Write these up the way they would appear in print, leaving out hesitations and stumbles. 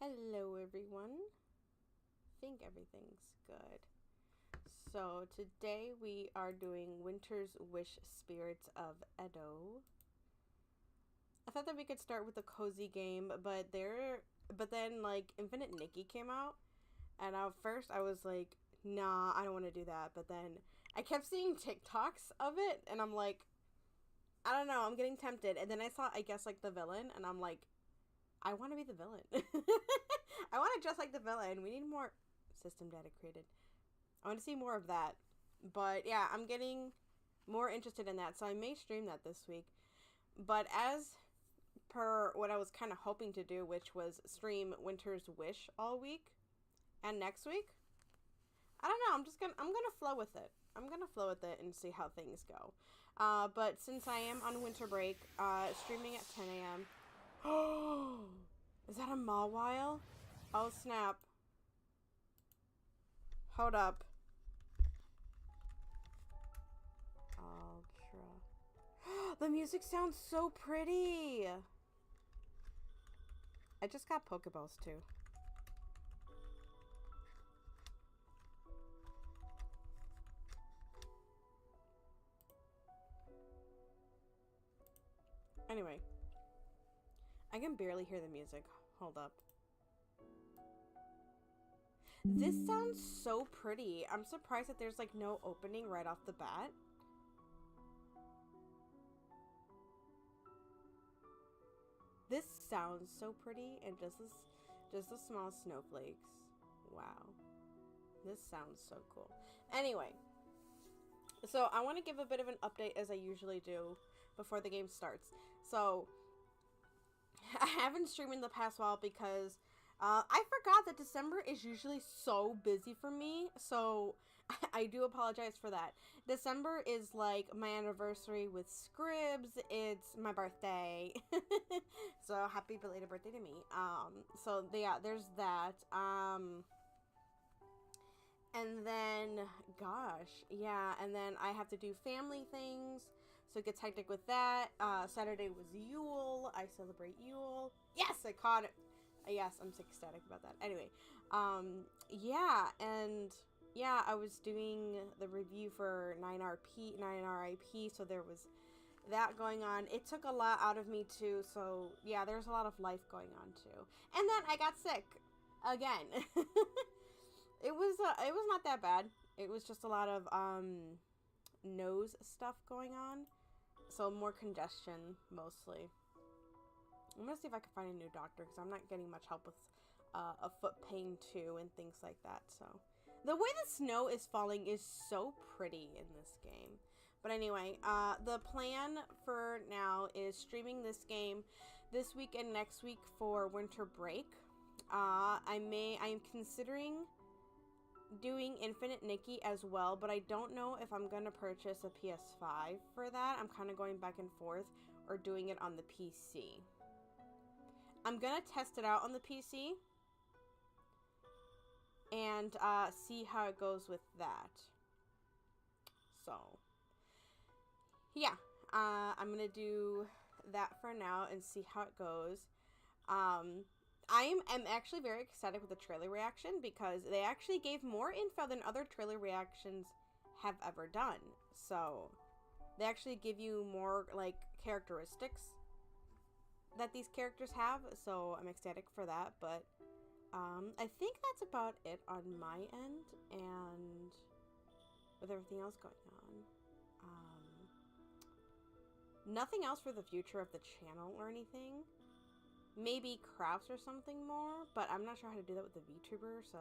Hello everyone. Think everything's good. So today we are doing Winter's Wish Spirits of Edo. I thought that we could start with a cozy game, but then like Infinite Nikki came out, and at first I was like, nah, I don't want to do that. But then I kept seeing TikToks of it, and I'm like, I don't know, I'm getting tempted. And then I saw, I guess, like the villain, and I'm like, I want to be the villain. I want to dress like the villain. We need more system data created. I want to see more of that. But yeah, I'm getting more interested in that. So I may stream that this week. But as per what I was kind of hoping to do, which was stream Winter's Wish all week and next week, I don't know. I'm gonna flow with it. I'm gonna flow with it and see how things go. But since I am on winter break, streaming at 10 a.m. Oh, is that a Mawile? Oh snap! Hold up. Ultra. The music sounds so pretty. I just got Pokeballs too. Anyway. I can barely hear the music. Hold up. This sounds so pretty. I'm surprised that there's like no opening right off the bat. This sounds so pretty, and just the small snowflakes. Wow. This sounds so cool. Anyway, so I want to give a bit of an update as I usually do before the game starts. So I haven't streamed in the past while because I forgot that December is usually so busy for me, so I do apologize for that. December is like my anniversary with Scribs. It's my birthday. So happy belated birthday to me. So yeah, there's that. And then, gosh, yeah, and then I have to do family things, so it gets hectic with that. Saturday was Yule. I celebrate Yule. Yes, I caught it. Yes, I'm so ecstatic about that. Anyway, yeah, and yeah, I was doing the review for 9RIP, so there was that going on. It took a lot out of me too, so yeah, there's a lot of life going on too. And then I got sick again. It was not that bad. It was just a lot of nose stuff going on, so more congestion mostly. I'm gonna see if I can find a new doctor because I'm not getting much help with a foot pain too and things like that. So the way the snow is falling is so pretty in this game. But anyway, the plan for now is streaming this game this week and next week for winter break. I am considering doing Infinite Nikki as well, but I don't know if I'm going to purchase a PS5 for that. I'm kind of going back and forth, or doing it on the PC. I'm going to test it out on the PC and see how it goes with that. So, yeah, I'm going to do that for now and see how it goes. I am actually very excited with the trailer reaction because they actually gave more info than other trailer reactions have ever done. So they actually give you more like characteristics that these characters have. So I'm ecstatic for that. But I think that's about it on my end and with everything else going on. Nothing else for the future of the channel or anything. Maybe crafts or something more, but I'm not sure how to do that with the VTuber, so.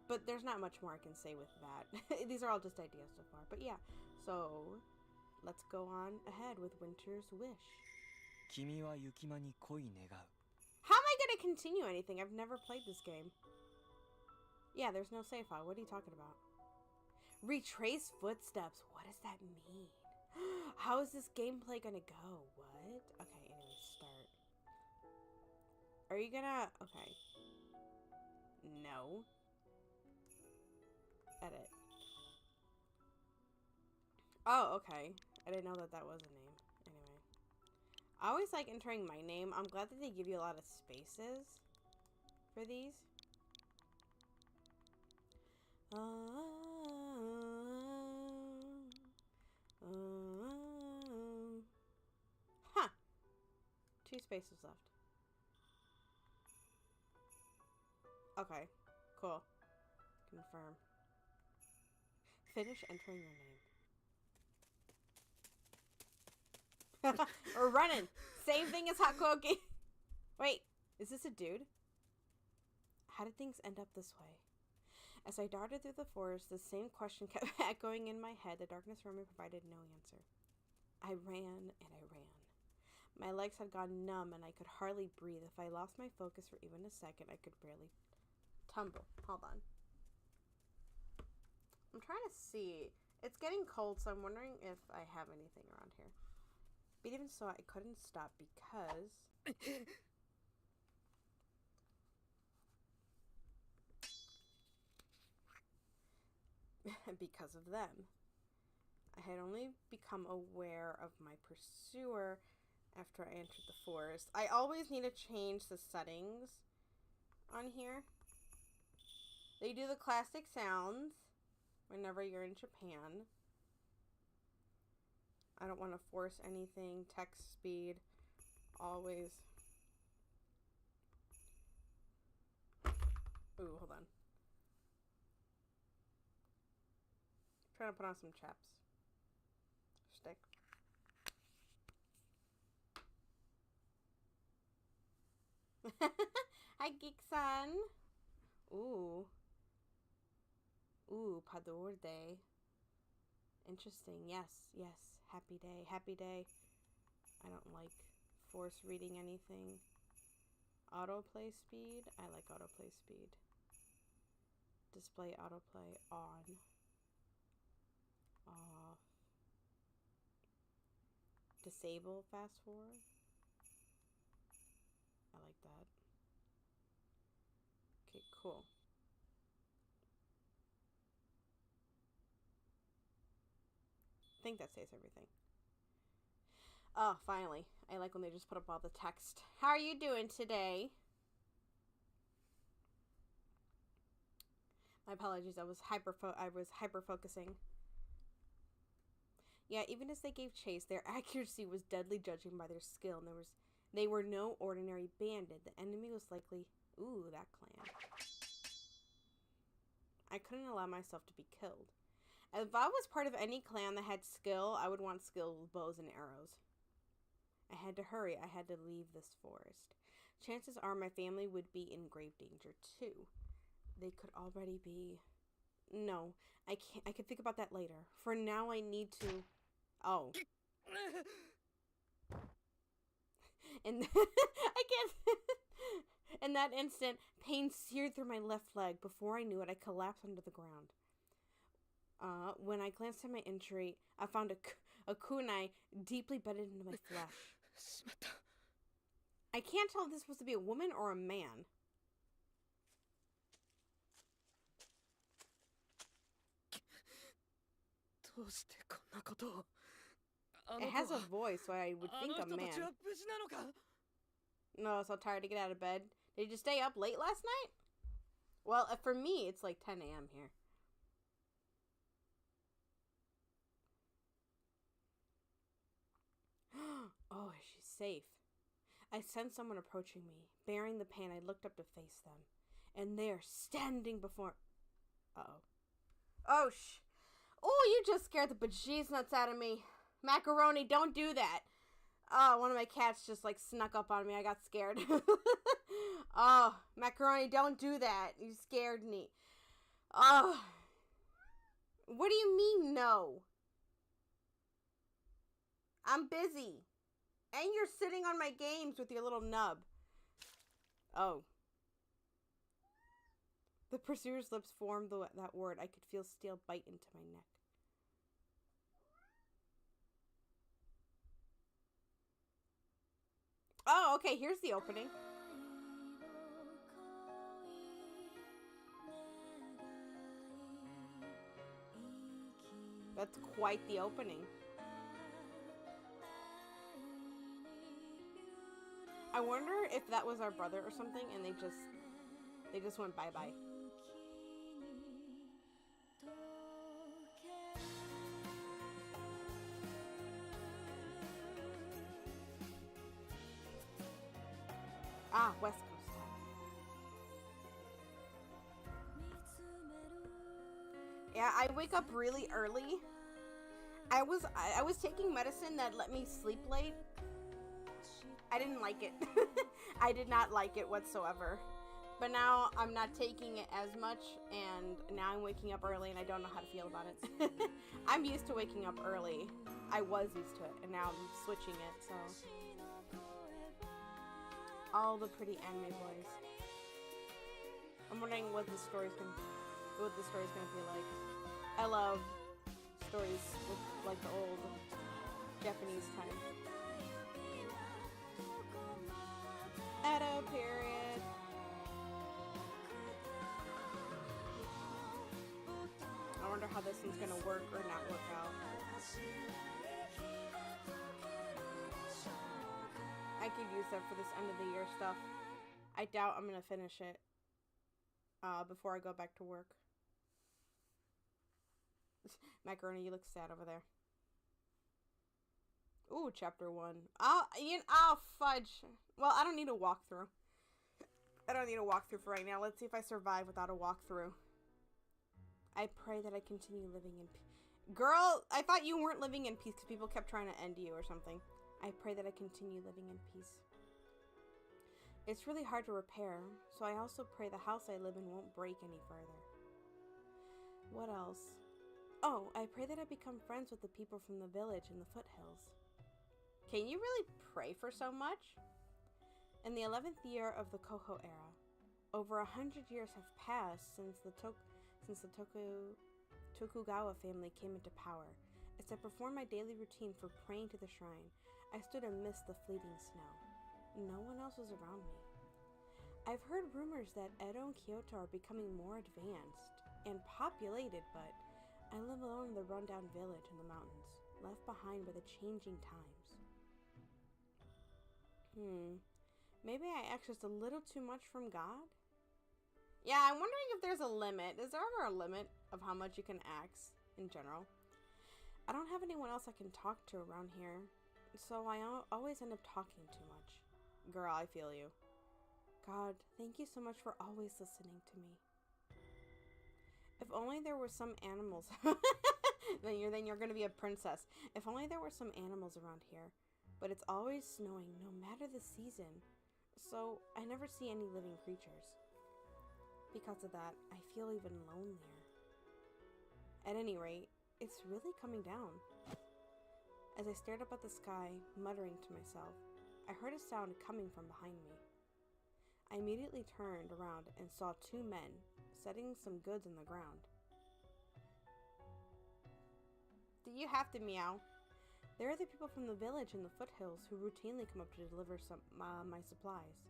But there's not much more I can say with that. These are all just ideas so far. But yeah, so let's go on ahead with Winter's Wish. How am I going to continue anything? I've never played this game. Yeah, there's no save file. What are you talking about? Retrace footsteps. What does that mean? How is this gameplay going to go? What? Okay, anyway, start. Are you gonna... Okay. No. Edit. Oh, okay. I didn't know that that was a name. Anyway. I always like entering my name. I'm glad that they give you a lot of spaces. for these. Huh. 2 spaces left. Okay. Cool. Confirm. Finish entering your name. We're running. Same thing as Hakoki. Wait, is this a dude? How did things end up this way? As I darted through the forest, the same question kept echoing in my head. The darkness around me provided no answer. I ran and I ran. My legs had gone numb and I could hardly breathe. If I lost my focus for even a second, I could barely tumble. Hold on. I'm trying to see. It's getting cold, so I'm wondering if I have anything around here. But even so, I couldn't stop because... because of them. I had only become aware of my pursuer after I entered the forest. I always need to change the settings on here. They do the classic sounds whenever you're in Japan. I don't want to force anything. Text speed, always. Ooh, hold on. Trying to put on some chaps. Stick. Hi, Geek-san. Ooh. Ooh, Pador Day. Interesting. Yes, yes. Happy day. Happy day. I don't like force reading anything. Autoplay speed. I like autoplay speed. Display autoplay on. Off. Disable fast forward. I like that. Okay, cool. I think that says everything. Oh, finally. I like when they just put up all the text. How are you doing today? My apologies. I was hyper focusing. Yeah, even as they gave chase, their accuracy was deadly, judging by their skill, and they were no ordinary bandit. The enemy was likely, ooh, that clan. I couldn't allow myself to be killed. If I was part of any clan that had skill, I would want skill with bows and arrows. I had to hurry. I had to leave this forest. Chances are my family would be in grave danger too. They could already be... No, I can't. I can think about that later. For now, I need to... Oh. And I can't... In that instant, pain seared through my left leg. Before I knew it, I collapsed onto the ground. When I glanced at my injury, I found a kunai deeply bedded into my flesh. I can't tell if this was supposed to be a woman or a man. It has a voice, so I would think a man. No, so tired to get out of bed. Did you stay up late last night? Well, for me, it's like 10 a.m. here. Oh, is she safe? I sensed someone approaching me. Bearing the pain, I looked up to face them. And they're standing before... Uh-oh. Oh, oh, you just scared the bejesus nuts out of me. Macaroni, don't do that. Oh, one of my cats just, like, snuck up on me. I got scared. Oh, Macaroni, don't do that. You scared me. Oh. What do you mean, no? I'm busy. And you're sitting on my games with your little nub. Oh. The pursuer's lips formed that word. I could feel steel bite into my neck. Oh, okay, here's the opening. That's quite the opening. I wonder if that was our brother or something and they just They just went bye-bye. Ah, West Coast time. Yeah, I wake up really early. I was taking medicine that let me sleep late. I didn't like it. I did not like it whatsoever. But now I'm not taking it as much, and now I'm waking up early, and I don't know how to feel about it. I'm used to waking up early. I was used to it, and now I'm switching it, so. All the pretty anime boys. I'm wondering what the story's gonna feel like. I love stories with like the old Japanese time. Edo period. I wonder how this one's gonna work or not work out. I could use that for this end of the year stuff. I doubt I'm gonna finish it before I go back to work. Macaroni, you look sad over there. Ooh, chapter 1. Oh, fudge. Well, I don't need a walkthrough. I don't need a walkthrough for right now. Let's see if I survive without a walkthrough. I pray that I continue living in peace. Girl, I thought you weren't living in peace because people kept trying to end you or something. I pray that I continue living in peace. It's really hard to repair, so I also pray the house I live in won't break any further. What else? Oh, I pray that I become friends with the people from the village in the foothills. Can you really pray for so much? In the 11th year of the Koho era, over 100 years have passed since the Tokugawa family came into power. As I performed my daily routine for praying to the shrine, I stood amidst the fleeting snow. No one else was around me. I've heard rumors that Edo and Kyoto are becoming more advanced and populated, but I live alone in the rundown village in the mountains, left behind by the changing times. Maybe I asked just a little too much from God? Yeah, I'm wondering if there's a limit. Is there ever a limit of how much you can ask in general? I don't have anyone else I can talk to around here, so I always end up talking too much. Girl, I feel you. God, thank you so much for always listening to me. If only there were some animals. then you're gonna be a princess. If only there were some animals around here. But it's always snowing, no matter the season. So I never see any living creatures. Because of that, I feel even lonelier. At any rate, it's really coming down. As I stared up at the sky, muttering to myself, I heard a sound coming from behind me. I immediately turned around and saw two men setting some goods on the ground. Do you have to meow? There are the people from the village in the foothills who routinely come up to deliver my supplies.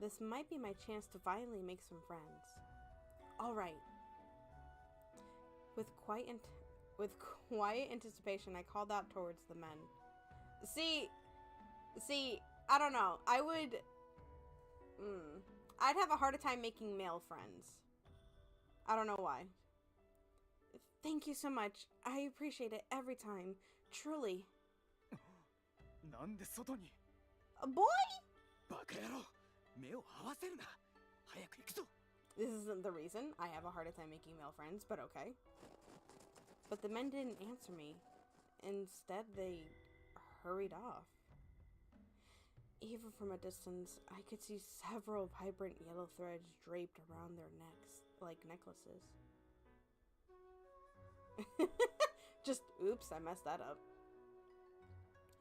This might be my chance to finally make some friends. All right. With quiet anticipation, I called out towards the men. See, I don't know. I'd have a harder time making male friends. I don't know why. Thank you so much. I appreciate it every time. Truly. A boy? This isn't the reason I have a harder time making male friends, but okay. But the men didn't answer me. Instead, they hurried off. Even from a distance, I could see several vibrant yellow threads draped around their necks, like necklaces. Just, oops, I messed that up.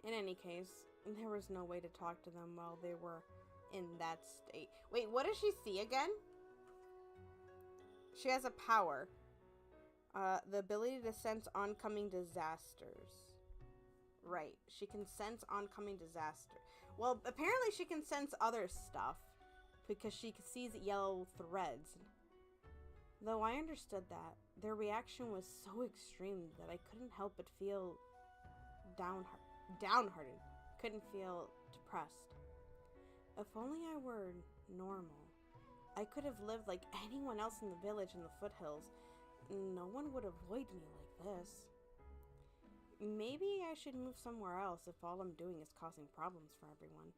In any case, there was no way to talk to them while they were in that state. Wait, what does she see again? She has a power. The ability to sense oncoming disasters. Right, she can sense oncoming disaster. Well, apparently she can sense other stuff because she sees yellow threads. Though I understood that, their reaction was so extreme that I couldn't help but feel downhearted. Couldn't feel depressed. If only I were normal. I could have lived like anyone else in the village in the foothills. No one would avoid me like this. Maybe I should move somewhere else if all I'm doing is causing problems for everyone.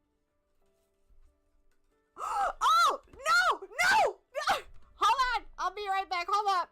Oh! No! No! No! Hold on! I'll be right back. Hold up.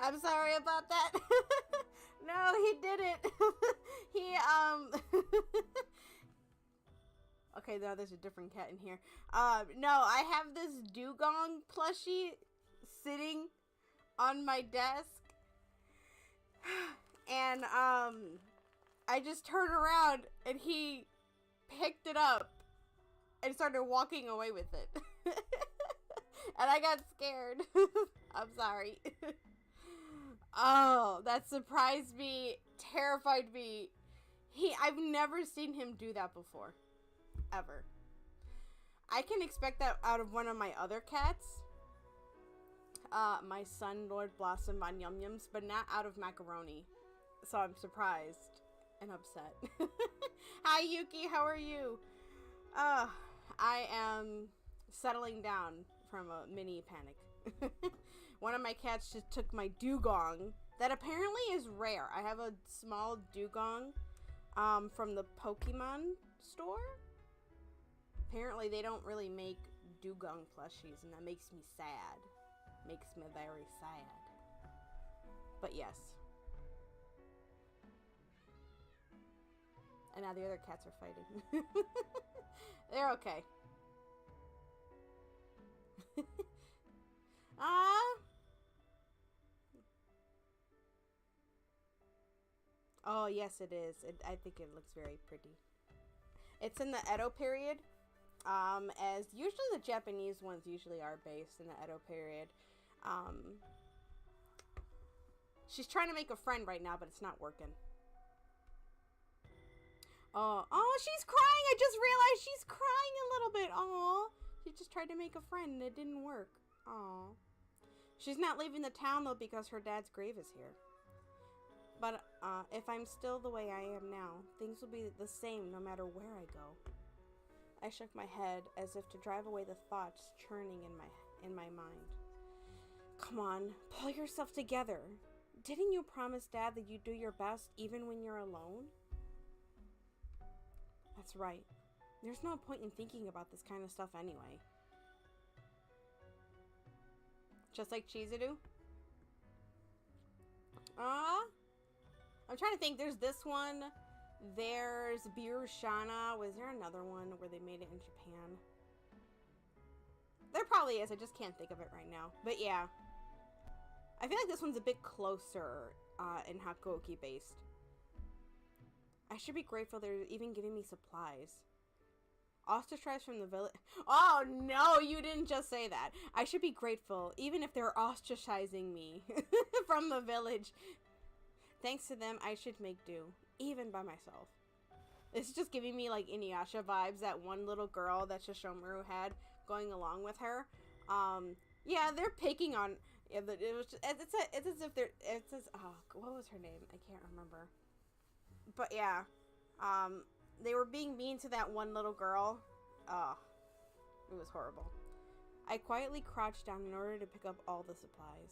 I'm sorry about that. No, he didn't. He Okay, no, there's a different cat in here. No, I have this dugong plushie sitting on my desk. And I just turned around and he picked it up and started walking away with it. And I got scared. I'm sorry. Oh, that surprised me, terrified me. I've never seen him do that before. Ever. I can expect that out of one of my other cats. My son, Lord Blossom Von Yum Yums, but not out of Macaroni. So I'm surprised and upset. Hi, Yuki. How are you? I am settling down from a mini panic. One of my cats just took my dugong. That apparently is rare. I have a small dugong from the Pokemon store. Apparently they don't really make dugong plushies, and that makes me sad. Makes me very sad. But yes. And now the other cats are fighting. They're okay. Oh, yes, it is. I think it looks very pretty. It's in the Edo period. As usually the Japanese ones usually are based in the Edo period. She's trying to make a friend right now, but it's not working. Oh, she's crying. I just realized she's crying a little bit. Oh, she just tried to make a friend and it didn't work. Oh, she's not leaving the town though because her dad's grave is here. But if I'm still the way I am now, things will be the same no matter where I go. I shook my head as if to drive away the thoughts churning in my mind. Come on, pull yourself together. Didn't you promise Dad that you'd do your best even when you're alone? That's right. There's no point in thinking about this kind of stuff anyway. Just like Chizuru? I'm trying to think. There's this one. There's Birushana. Was there another one where they made it in Japan? There probably is. I just can't think of it right now. But yeah. I feel like this one's a bit closer in Hakuoki based. I should be grateful they're even giving me supplies. Ostracized from the village. Oh no, you didn't just say that. I should be grateful, even if they're ostracizing me from the village. Thanks to them, I should make do, even by myself. This is just giving me like Inuyasha vibes, that one little girl that Shishomaru had going along with her. Yeah, they're picking on. Yeah, it's as if they're. It's as what was her name? I can't remember. But yeah, they were being mean to that one little girl. It was horrible. I quietly crouched down in order to pick up all the supplies.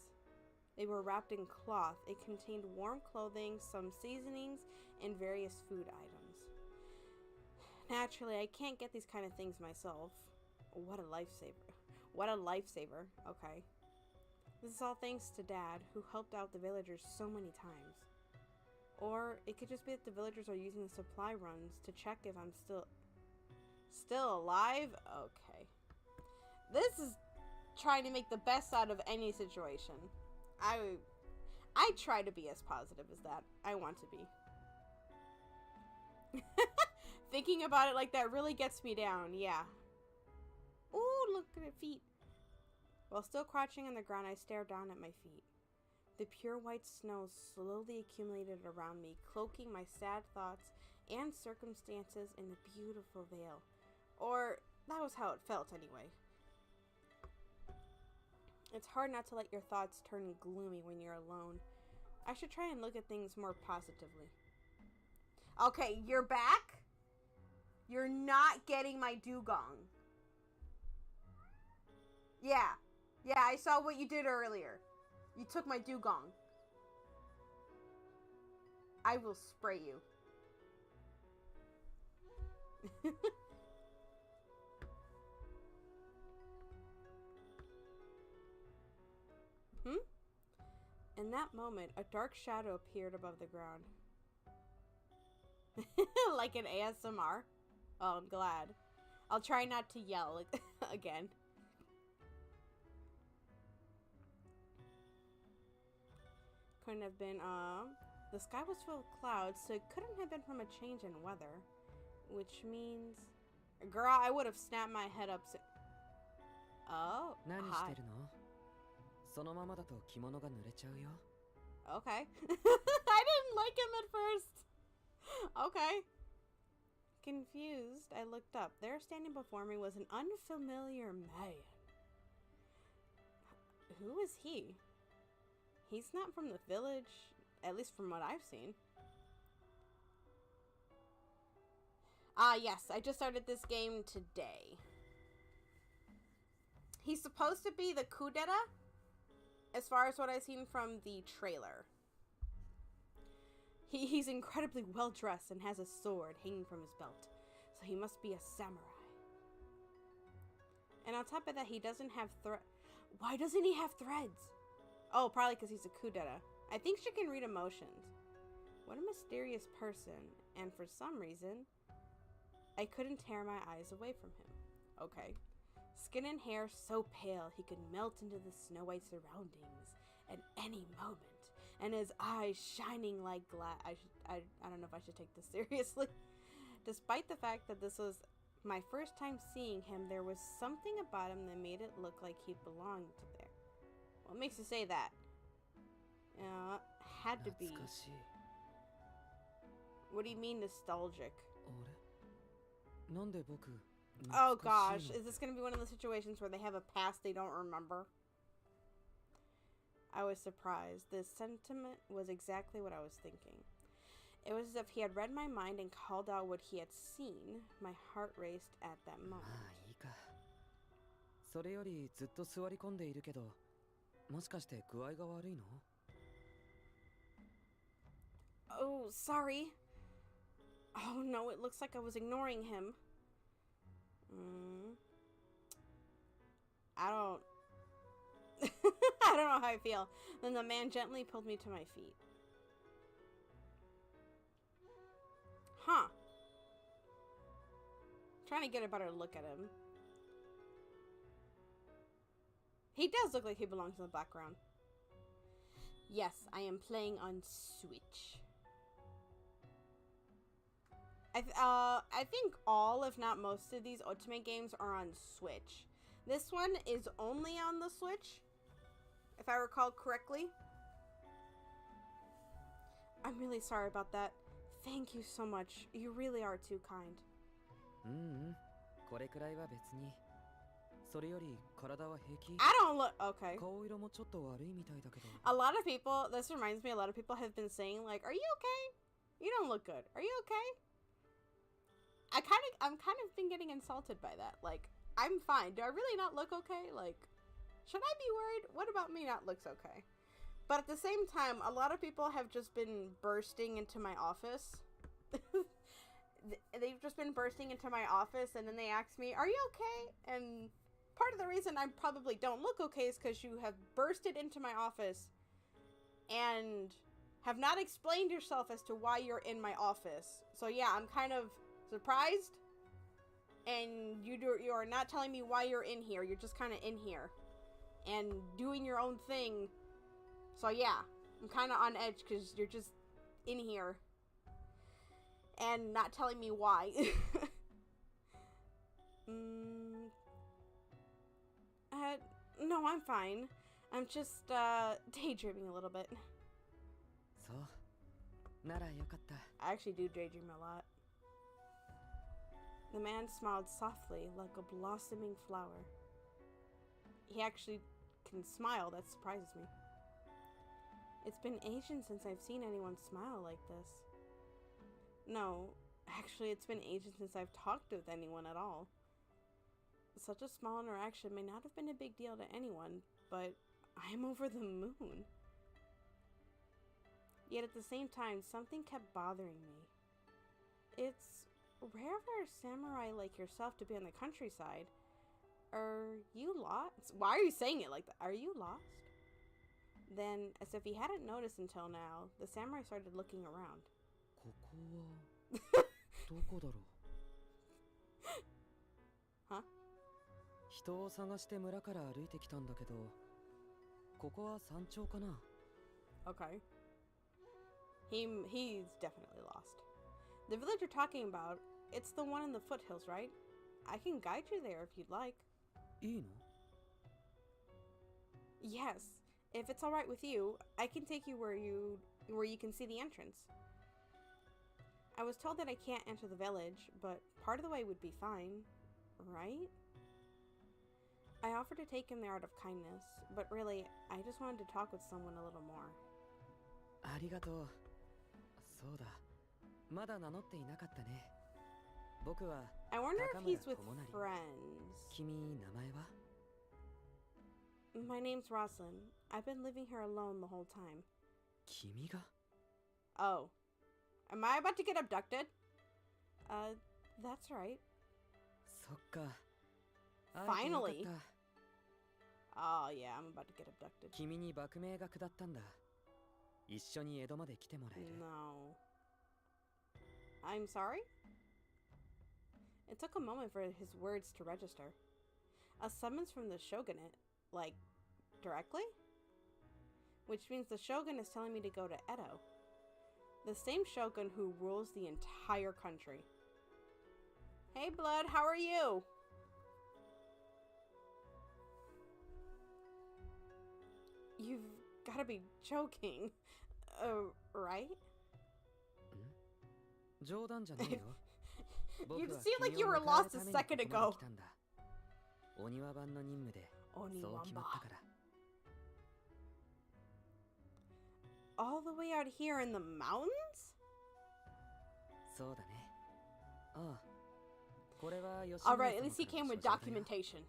They were wrapped in cloth. It contained warm clothing, some seasonings, and various food items. Naturally, I can't get these kind of things myself. What a lifesaver. What a lifesaver. Okay. This is all thanks to Dad, who helped out the villagers so many times. Or it could just be that the villagers are using supply runs to check if I'm still alive? Okay. This is trying to make the best out of any situation. I try to be as positive as that. I want to be. Thinking about it like that really gets me down, yeah. Ooh, look at her feet. While still crouching on the ground, I stared down at my feet. The pure white snow slowly accumulated around me, cloaking my sad thoughts and circumstances in a beautiful veil. Or, that was how it felt anyway. It's hard not to let your thoughts turn gloomy when you're alone. I should try and look at things more positively. Okay, you're back? You're not getting my dugong. Yeah, I saw what you did earlier. You took my dugong. I will spray you. In that moment, a dark shadow appeared above the ground. Like an ASMR? Oh, I'm glad. I'll try not to yell again. Couldn't have been, the sky was full of clouds, so it couldn't have been from a change in weather. Which means... Girl, I would have snapped my head up so... Oh, hi. Okay. I didn't like him at first. Okay. Confused, I looked up. There standing before me was an unfamiliar man. Who is he? He's not from the village, at least from what I've seen. Yes, I just started this game today. He's supposed to be the kudera, as far as what I've seen from the trailer. He's incredibly well dressed and has a sword hanging from his belt, so he must be a samurai. And on top of that, he doesn't have Why doesn't he have threads? Oh, probably because he's a kudera. I think she can read emotions. What a mysterious person, and for some reason, I couldn't tear my eyes away from him. Okay. Skin and hair so pale he could melt into the snow-white surroundings at any moment, and his eyes shining like glass. I don't know if I should take this seriously. Despite the fact that this was my first time seeing him, there was something about him that made it look like he belonged there. What makes you say that? Had to be. What do you mean nostalgic? Oh gosh, is this going to be one of the situations where they have a past they don't remember? I was surprised. This sentiment was exactly what I was thinking. It was as if he had read my mind and called out what he had seen. My heart raced at that moment. Oh, sorry. Oh no, it looks like I was ignoring him. I don't... I don't know how I feel. Then the man gently pulled me to my feet. Huh. Trying to get a better look at him. He does look like he belongs in the background. Yes, I am playing on Switch. I think all, if not most of these Otome games are on Switch. This one is only on the Switch, if I recall correctly. I'm really sorry about that. Thank you so much. You really are too kind. I don't look okay. A lot of people, this reminds me, a lot of people have been saying like, "Are you okay? You don't look good. Are you okay?" I'm kind of been getting insulted by that. Like, I'm fine. Do I really not look okay? Like, should I be worried? What about me not looks okay? But at the same time, a lot of people have just been bursting into my office. They've just been bursting into my office, and then they ask me, "Are you okay?" And part of the reason I probably don't look okay is because you have bursted into my office and have not explained yourself as to why you're in my office. So yeah, I'm kind of surprised, and you are not telling me why you're in here. You're just kind of in here and doing your own thing. So yeah, I'm kind of on edge because you're just in here and not telling me why. No, I'm fine. I'm just daydreaming a little bit. I actually do daydream a lot. The man smiled softly like a blossoming flower. He actually can smile. That surprises me. It's been ages since I've seen anyone smile like this. No, actually it's been ages since I've talked with anyone at all. Such a small interaction may not have been a big deal to anyone, but I'm over the moon. Yet at the same time, something kept bothering me. It's rare for a samurai like yourself to be on the countryside. Are you lost? Why are you saying it like that? Are you lost? Then, as if he hadn't noticed until now, the samurai started looking around. Huh? Okay. He's definitely lost. The village you're talking about, it's the one in the foothills, right? I can guide you there if you'd like. Yes, if it's alright with you, I can take you where you can see the entrance. I was told that I can't enter the village, but part of the way would be fine, right? I offered to take him there out of kindness, but really, I just wanted to talk with someone a little more. I wonder if he's with friends. My name's Roslyn. I've been living here alone the whole time. Oh. Am I about to get abducted? That's right. Finally. Oh yeah, I'm about to get abducted. No. I'm sorry? It took a moment for his words to register. A summons from the shogunate? Like, directly? Which means the shogun is telling me to go to Edo. The same shogun who rules the entire country. Hey, Blood, how are you? You've gotta be joking. Right? You seem like you were lost a second ago. Oniwamba. All the way out here in the mountains? Alright, at least he came with documentation.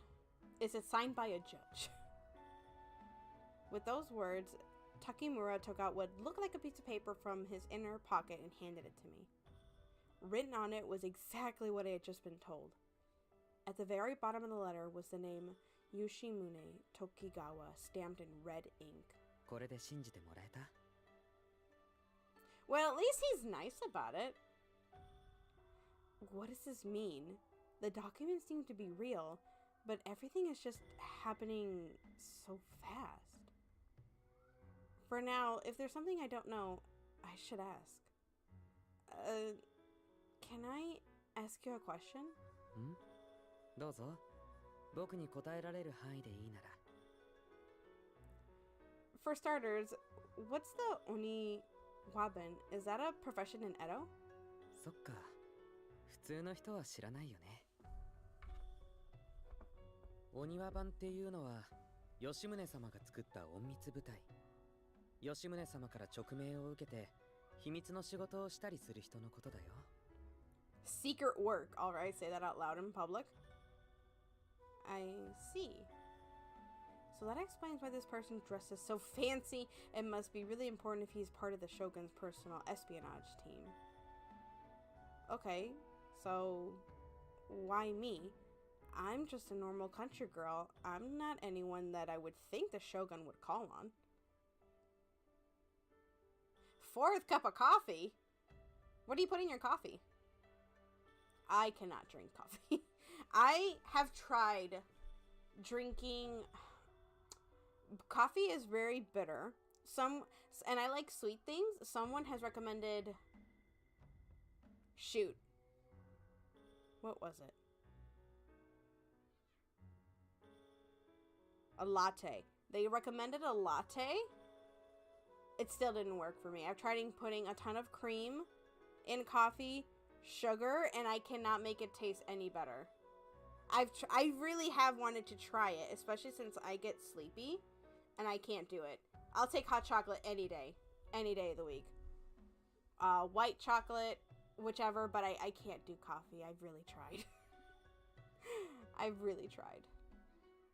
Is it signed by a judge? With those words, Takimura took out what looked like a piece of paper from his inner pocket and handed it to me. Written on it was exactly what I had just been told. At the very bottom of the letter was the name Yoshimune Tokigawa stamped in red ink. Well, at least he's nice about it. What does this mean? The documents seem to be real, but everything is just happening so fast. For now, if there's something I don't know, I should ask. Can I ask you a question? For starters, what's the Oni Waben? Is that a profession in Edo? そっか。普通の人は知らないよね。お庭番っていうのは吉宗様が作った隠密部隊。吉宗様から勅命を受けて秘密の仕事をしたりする人のことだよ。Secret work. All right, say that out loud in public. I see. So that explains why this person dresses so fancy. It must be really important if he's part of the Shogun's personal espionage team. Okay, so why me? I'm just a normal country girl. I'm not anyone that I would think the Shogun would call on. Fourth cup of coffee? What do you put in your coffee? I cannot drink coffee. I have tried drinking... Coffee is very bitter. And I like sweet things. Someone has recommended... Shoot. What was it? A latte. They recommended a latte. It still didn't work for me. I've tried putting a ton of cream in coffee, sugar, and I cannot make it taste any better. I really have wanted to try it, especially since I get sleepy and I can't do it. I'll take hot chocolate any day of the week. White chocolate, whichever, but I can't do coffee. I've really tried. I've really tried.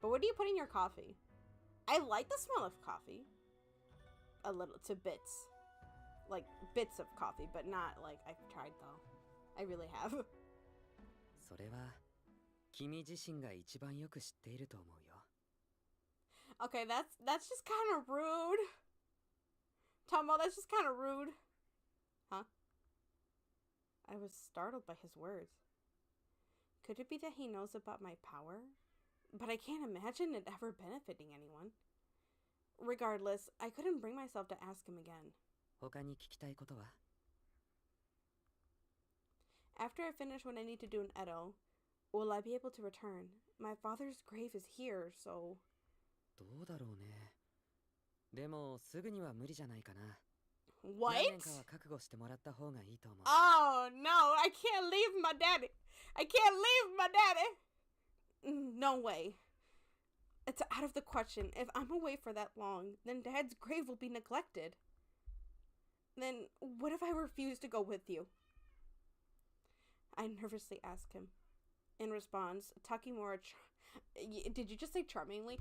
But what do you put in your coffee? I like the smell of coffee. A little, to bits. Like, bits of coffee, but not, like, I've tried, though. I really have. それは君自身が一番よく知っていると思うよ。 Okay, that's just kind of rude. Tomo, that's just kind of rude. Huh? I was startled by his words. Could it be that he knows about my power? But I can't imagine it ever benefiting anyone. Regardless, I couldn't bring myself to ask him again. 他に聞きたいことは? After I finish what I need to do in Edo, will I be able to return? My father's grave is here, so... どうだろうね。でもすぐには無理じゃないかな。 What? 何年かは覚悟してもらった方がいいと思う。 Oh, no, I can't leave my daddy. I can't leave my daddy. No way. It's out of the question. If I'm away for that long, then Dad's grave will be neglected. Then what if I refuse to go with you? I nervously ask him. In response, Takimura... Did you just say charmingly?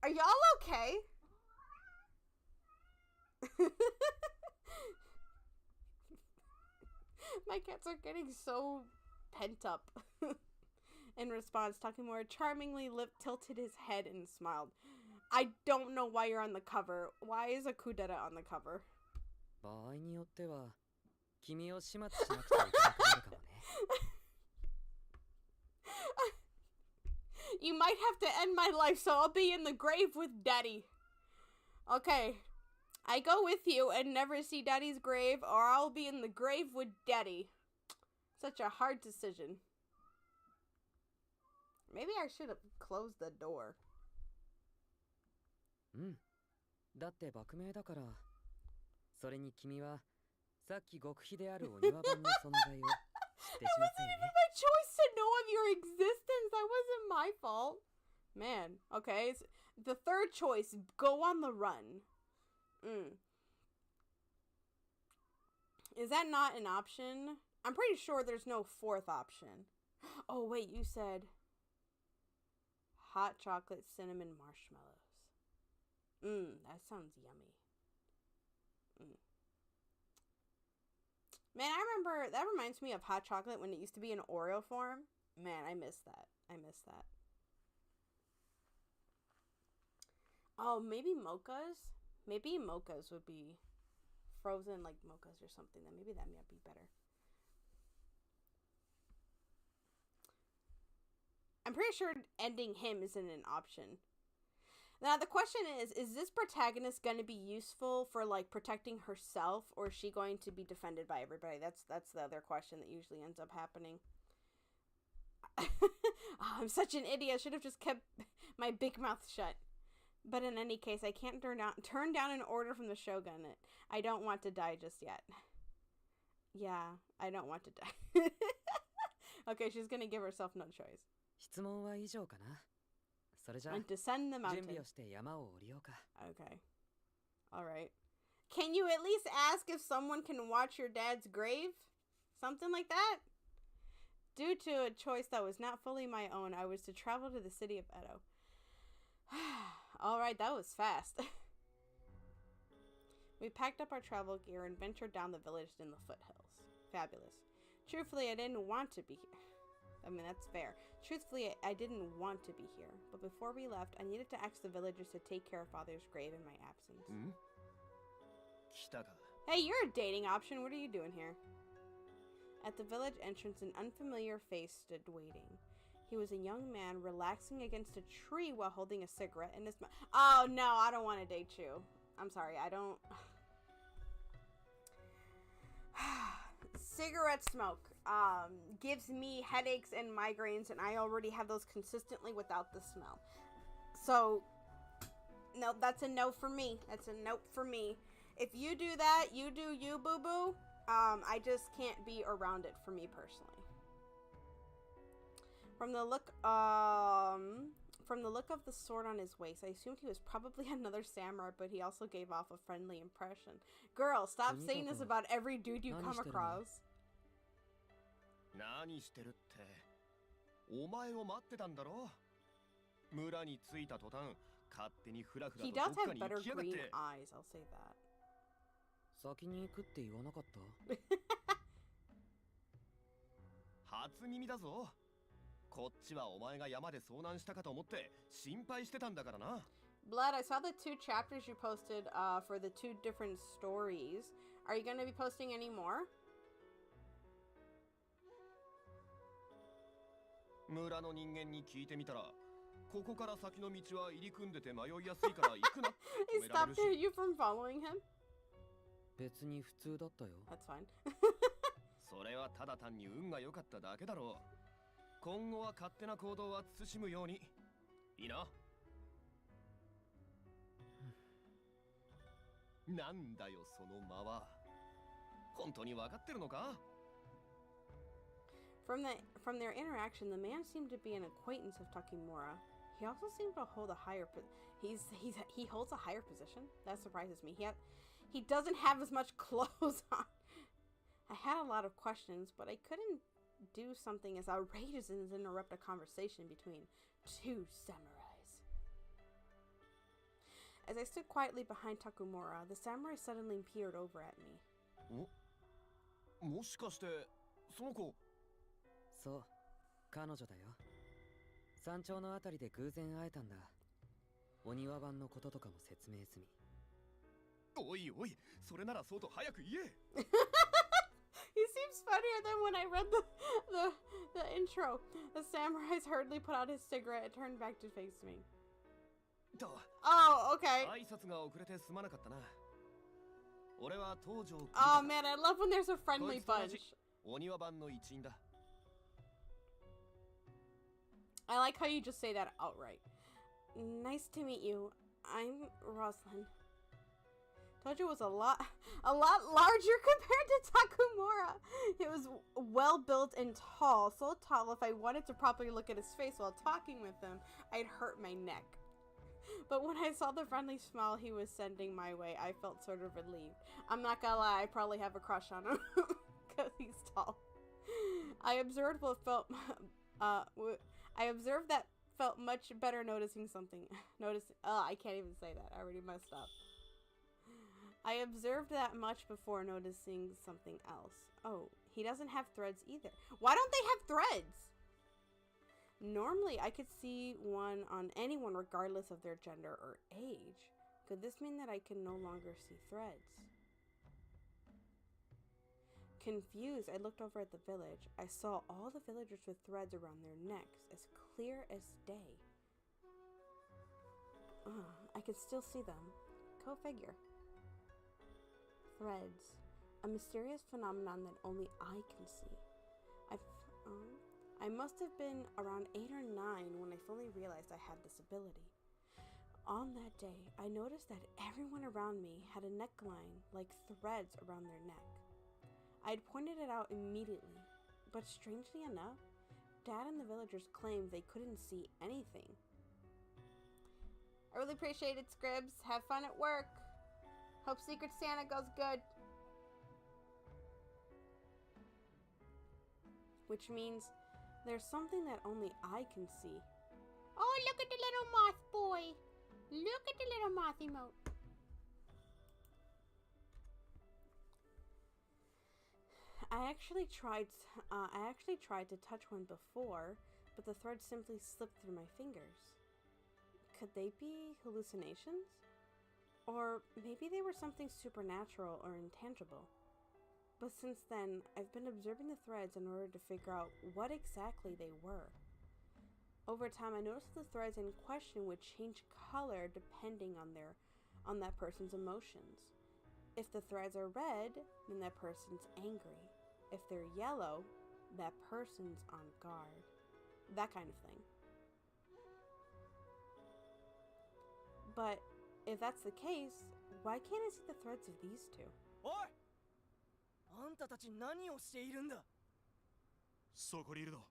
Are y'all okay? My cats are getting so pent up. In response, Takimura charmingly tilted his head and smiled. I don't know why you're on the cover. Why is a kudera on the cover? 場合によっては君を始末しなくちゃいけなくなるかもね。 You might have to end my life, so I'll be in the grave with Daddy. Okay. I go with you and never see Daddy's grave, or I'll be in the grave with Daddy. Such a hard decision. Maybe I should have closed the door. だって幕命だから。それに君はさっき極秘であるお庭番の存在を知ってしまったよね。 It wasn't even my choice to know of your existence. That wasn't my fault. Man, okay. The third choice, go on the run. Is that not an option? I'm pretty sure there's no fourth option. Oh, wait, you said hot chocolate cinnamon marshmallows. That sounds yummy. Man, I remember, that reminds me of hot chocolate when it used to be in Oreo form. Man, I miss that. I miss that. Oh, maybe mochas? Maybe mochas would be frozen like mochas or something. Then maybe that might be better. I'm pretty sure ending him isn't an option. Now, the question is this protagonist going to be useful for, like, protecting herself, or is she going to be defended by everybody? That's the other question that usually ends up happening. Oh, I'm such an idiot. I should have just kept my big mouth shut. But in any case, I can't turn down an order from the Shogun. I don't want to die just yet. Yeah, I don't want to die. Okay, she's going to give herself no choice. 質問は以上かな。それじゃあ、 And descend the mountain. 準備をして山を降りようか。 Okay. Alright. Can you at least ask if someone can watch your dad's grave? Something like that? Due to a choice that was not fully my own, I was to travel to the city of Edo. Alright, that was fast. We packed up our travel gear and ventured down the village in the foothills. Fabulous. Truthfully, I didn't want to be here. I mean, that's fair. Truthfully, I didn't want to be here. But before we left, I needed to ask the villagers to take care of Father's grave in my absence. Hey, you're a dating option. What are you doing here? At the village entrance, an unfamiliar face stood waiting. He was a young man relaxing against a tree while holding a cigarette in his mouth. Oh, no, I don't want to date you. I'm sorry, I don't... Cigarette smoke gives me headaches and migraines, and I already have those consistently without the smell. So, no, that's a no for me. That's a nope for me. If you do that, you do you, boo-boo. I just can't be around it for me personally. From the look of the sword on his waist, I assumed he was probably another samurai, but he also gave off a friendly impression. Girl, stop saying this about every dude you come across. He does have better green eyes, I'll say that. 先に行くって言わなかった？初耳だぞ。こっちはお前が山で遭難したかと思って心配してたんだからな。Blood, I saw the 2 chapters you posted for the 2 different stories. Are you going to be posting any more? 村の人間に聞いてみたら、ここから先の道は入り組んでて迷いやすいから行くなって止められるし。He stopped you from following him? 別に普通だったよ。That's fine. それはただ単に運が良かっただけだろう。今後は勝手な行動は慎むように。いいな。なんだよその間は。本当に分かってるのか? From their interaction, the man seemed to be an acquaintance of Takemura. He also seemed to hold a higher he holds a higher position. That surprises me. He doesn't have as much clothes on. I had a lot of questions, but I couldn't do something as outrageous as interrupt a conversation between 2 samurais. As I stood quietly behind Takemura, the samurai suddenly peered over at me. もしかしてその子？そう、彼女だよ。山頂のあたりで偶然会えたんだ。お庭番のこととかも説明済み。おいおい、それならそうと早く言え。He seems funnier than when I read the intro. The samurai's hurriedly put out his cigarette and turned back to face me. Oh, okay. 挨拶が遅れてすまなかったな。俺は東条。Oh man, I love when there's a friendly bunch. お庭番の一員だ。I like how you just say that outright. Nice to meet you. I'm Rosalind. Tojo was a lot larger compared to Takemura. It was well built and tall, so tall if I wanted to properly look at his face while talking with him, I'd hurt my neck. But when I saw the friendly smile he was sending my way, I felt sort of relieved. I'm not gonna lie, I probably have a crush on him because he's tall. I observed that felt much better noticing something. I can't even say that. I already messed up. I observed that much before noticing something else. Oh, he doesn't have threads either. Why don't they have threads? Normally, I could see one on anyone regardless of their gender or age. Could this mean that I can no longer see threads? Confused, I looked over at the village. I saw all the villagers with threads around their necks, as clear as day. I could still see them. Go figure. Threads. A mysterious phenomenon that only I can see. I must have been around 8 or 9 when I fully realized I had this ability. On that day, I noticed that everyone around me had a neckline like threads around their neck. I had pointed it out immediately, but strangely enough, Dad and the villagers claimed they couldn't see anything. I really appreciate it, Scribs. Have fun at work. Hope Secret Santa goes good. Which means there's something that only I can see. Oh, look at the little moth boy. Look at the little moth emote. I actually tried to touch one before, but the thread simply slipped through my fingers. Could they be hallucinations? Or maybe they were something supernatural or intangible. But since then, I've been observing the threads in order to figure out what exactly they were. Over time, I noticed the threads in question would change color depending on that person's emotions. If the threads are red, then that person's angry. If they're yellow, that person's on guard. That kind of thing. But if that's the case, why can't I see the threads of these two? Oi! あんたたち何をしているんだ? そこにいるの。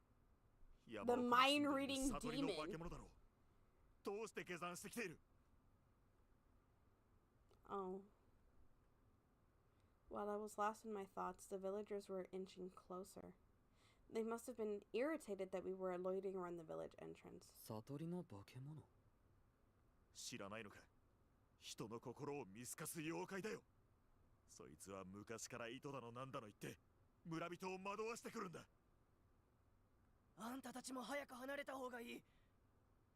The mind-reading demon. 悟りの化け物だろう。どうして下山してきている? Oh. While I was lost in my thoughts, the villagers were inching closer. They must have been irritated that we were loitering around the village entrance. 悟りの化け物? 知らないのか。人の心を見透かす妖怪だよ。そいつは昔から糸だのなんだの言って村人を惑わしてくるんだ。あんたたちも早く離れた方がいい。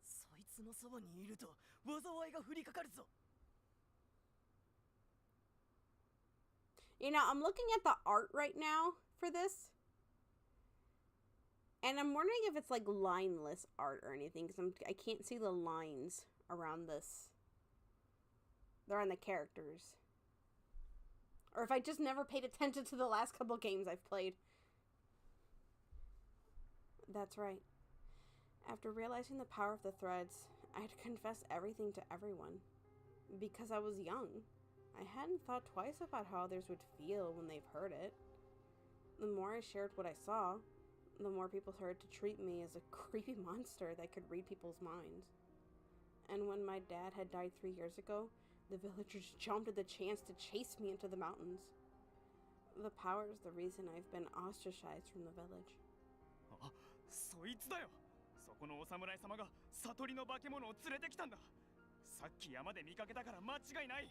そいつのそばにいると災いが降りかかるぞ。You know, I'm looking at the art right now for this. And I'm wondering if it's like lineless art or anything, because I can't see the lines around this. They're on the characters. Or if I just never paid attention to the last couple games I've played. That's right. After realizing the power of the threads, I had to confess everything to everyone. Because I was young. I hadn't thought twice about how others would feel when they've heard it. The more I shared what I saw, the more people started to treat me as a creepy monster that could read people's minds. And when my dad had died 3 years ago, the villagers jumped at the chance to chase me into the mountains. The power is the reason I've been ostracized from the village. あ、そいつだよ。そこのお侍様が悟りの化け物を連れてきたんだ。さっき山で見かけたから間違いない。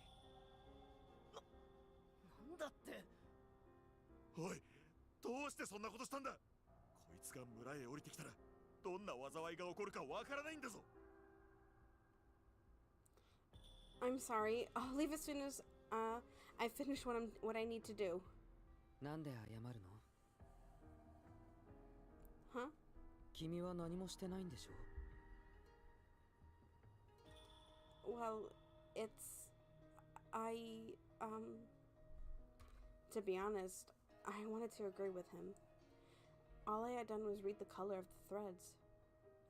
なんだって。おい、どうしてそんなことしたんだ。こいつが村へ降りてきたらどんな災いが起こるかわからないんだぞ。I'm sorry. I'll leave as soon as I finish what I need to do. なんで謝るの? Huh? 君は何もしてないんでしょ? Well, to be honest, I wanted to agree with him. All I had done was read the color of the threads.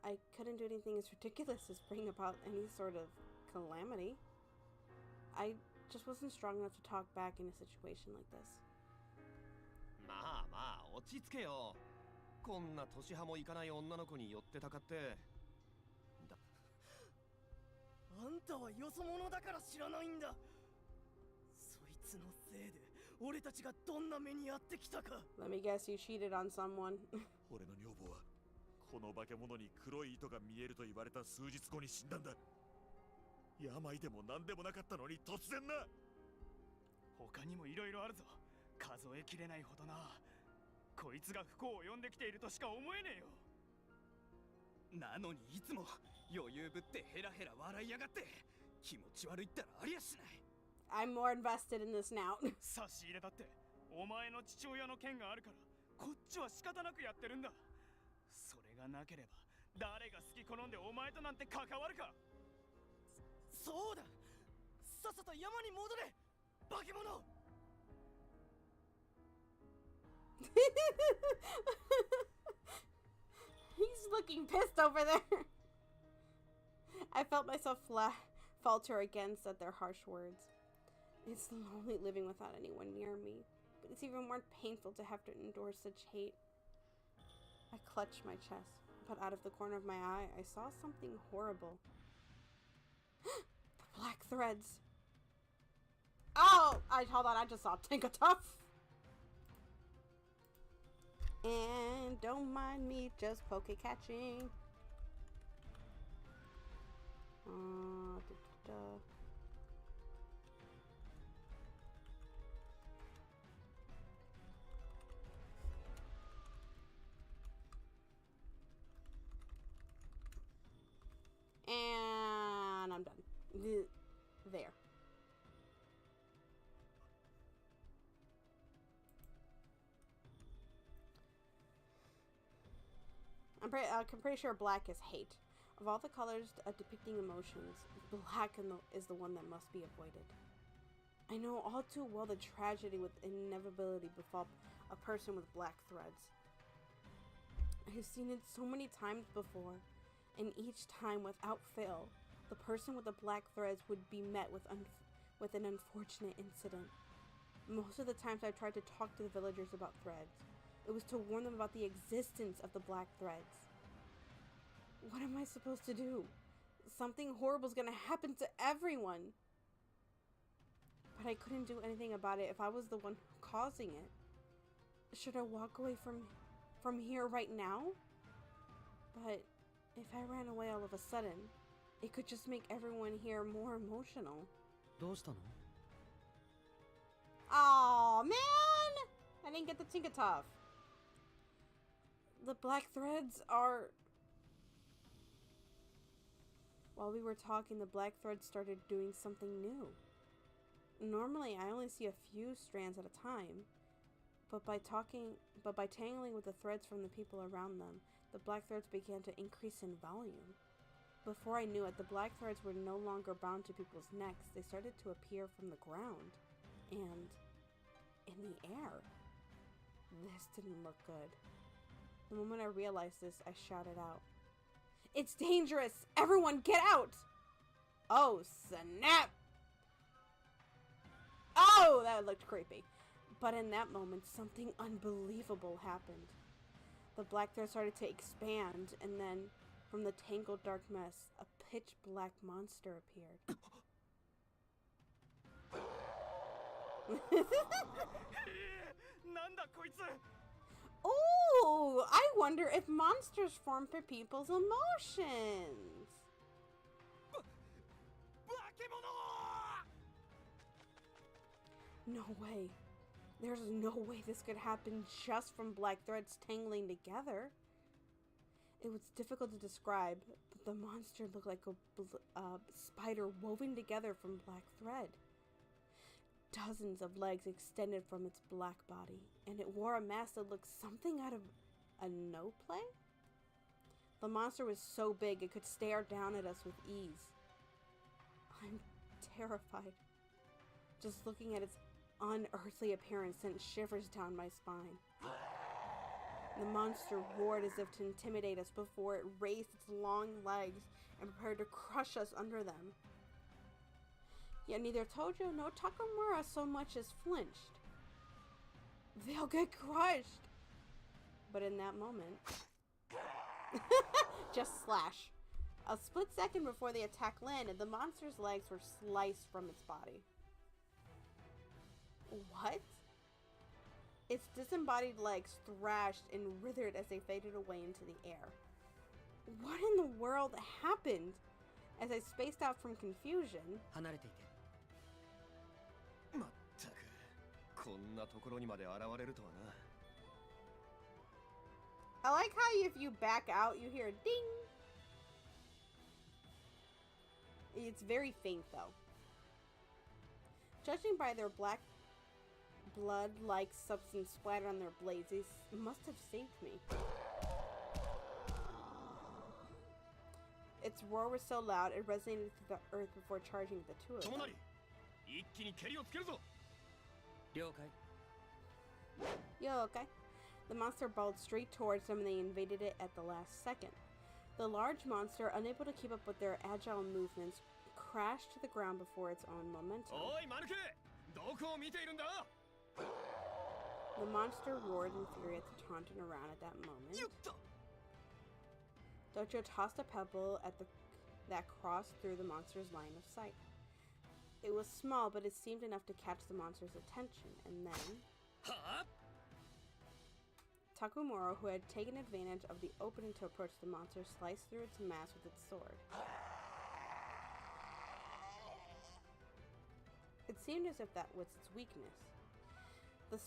I couldn't do anything as ridiculous as bring about any sort of calamity. I just wasn't strong enough to talk back in a situation like this. まあまあ落ち着けよ。こんな年派もいかない女の子に寄ってたかって。あんたはよそ者だから知らないんだ。そいつのせいで俺たちがどんな目に遭ってきたか。 Let me guess, you cheated on someone. 俺の女房はこの化け物に黒い糸が見えると言われた数日後に死んだんだ。病でも何でもなかったのに突然な。他にもいろいろあるぞ。数えきれないほどな。こいつが不幸を呼んできているとしか思えねえよ。なのにいつも余裕ぶってヘラヘラ笑いやがって、気持ち悪いったらありゃしない。 I'm more invested in this now. 差し入れだってお前の父親の件があるからこっちは仕方なくやってるんだ。それがなければ誰が好き好んでお前となんて関わるか。そうだ、さっさと山に戻れ化け物。He's looking pissed over there. I felt myself falter against at their harsh words. It's lonely living without anyone near me, but it's even more painful to have to endure such hate. I clutched my chest, but out of the corner of my eye, I saw something horrible. The black threads. Oh! Hold on, I just saw Tinkatuff. And don't mind me just poke catching. And I'm done. There. I'm pretty sure black is hate. Of all the colors depicting emotions, black is the one that must be avoided. I know all too well the tragedy with inevitability befall a person with black threads. I have seen it so many times before, and each time, without fail, the person with the black threads would be met with an unfortunate incident. Most of the times I tried to talk to the villagers about threads. It was to warn them about the existence of the black threads. What am I supposed to do? Something horrible is gonna happen to everyone. But I couldn't do anything about it if I was the one causing it. Should I walk away from here right now? But if I ran away all of a sudden, it could just make everyone here more emotional. どうしたの? Aw, man! I didn't get the Tinkatuff. The black threads are... While we were talking, the black threads started doing something new. Normally, I only see a few strands at a time, but by tangling with the threads from the people around them, the black threads began to increase in volume. Before I knew it, the black threads were no longer bound to people's necks. They started to appear from the ground and in the air. This didn't look good. The moment I realized this, I shouted out, "It's dangerous! Everyone get out!" Oh, snap! Oh, that looked creepy. But in that moment, something unbelievable happened. The black thread started to expand, and then, from the tangled dark mess, a pitch black monster appeared. Ooh, I wonder if monsters form for people's emotions. No way. There's no way this could happen just from black threads tangling together. It was difficult to describe, but the monster looked like a spider woven together from black thread. Dozens of legs extended from its black body, and it wore a mask that looked something out of a no play? The monster was so big it could stare down at us with ease. I'm terrified. Just looking at its unearthly appearance sent shivers down my spine. The monster roared as if to intimidate us before it raised its long legs and prepared to crush us under them. Yet neither Tojo nor Takamura so much as flinched. They'll get crushed! But in that moment... just slash. A split second before the attack landed, the monster's legs were sliced from its body. What? Its disembodied legs thrashed and withered as they faded away into the air. What in the world happened? As I spaced out from confusion. 離れていて。まったく、こんなところにまで現れるとはな。I like how if you back out, you hear a ding. It's very faint, though. Judging by their black blood-like substance splattered on their blades, they must have saved me. Its roar was so loud, it resonated through the earth before charging the two of them. 一気に蹴りをつけるぞ。了解。 Yo, okay. The monster balled straight towards them and they invaded it at the last second. The large monster, unable to keep up with their agile movements, crashed to the ground before its own momentum. おいマヌケ、どこを見ているんだ。 The monster roared in fury at the taunting around at that moment. よっと。 Dojo tossed a pebble at that crossed through the monster's line of sight. It was small, but it seemed enough to catch the monster's attention, and then... はあ。 Takumoro, who had taken advantage of the opening to approach the monster, sliced through its mass with its sword. It seemed as if that was its weakness. The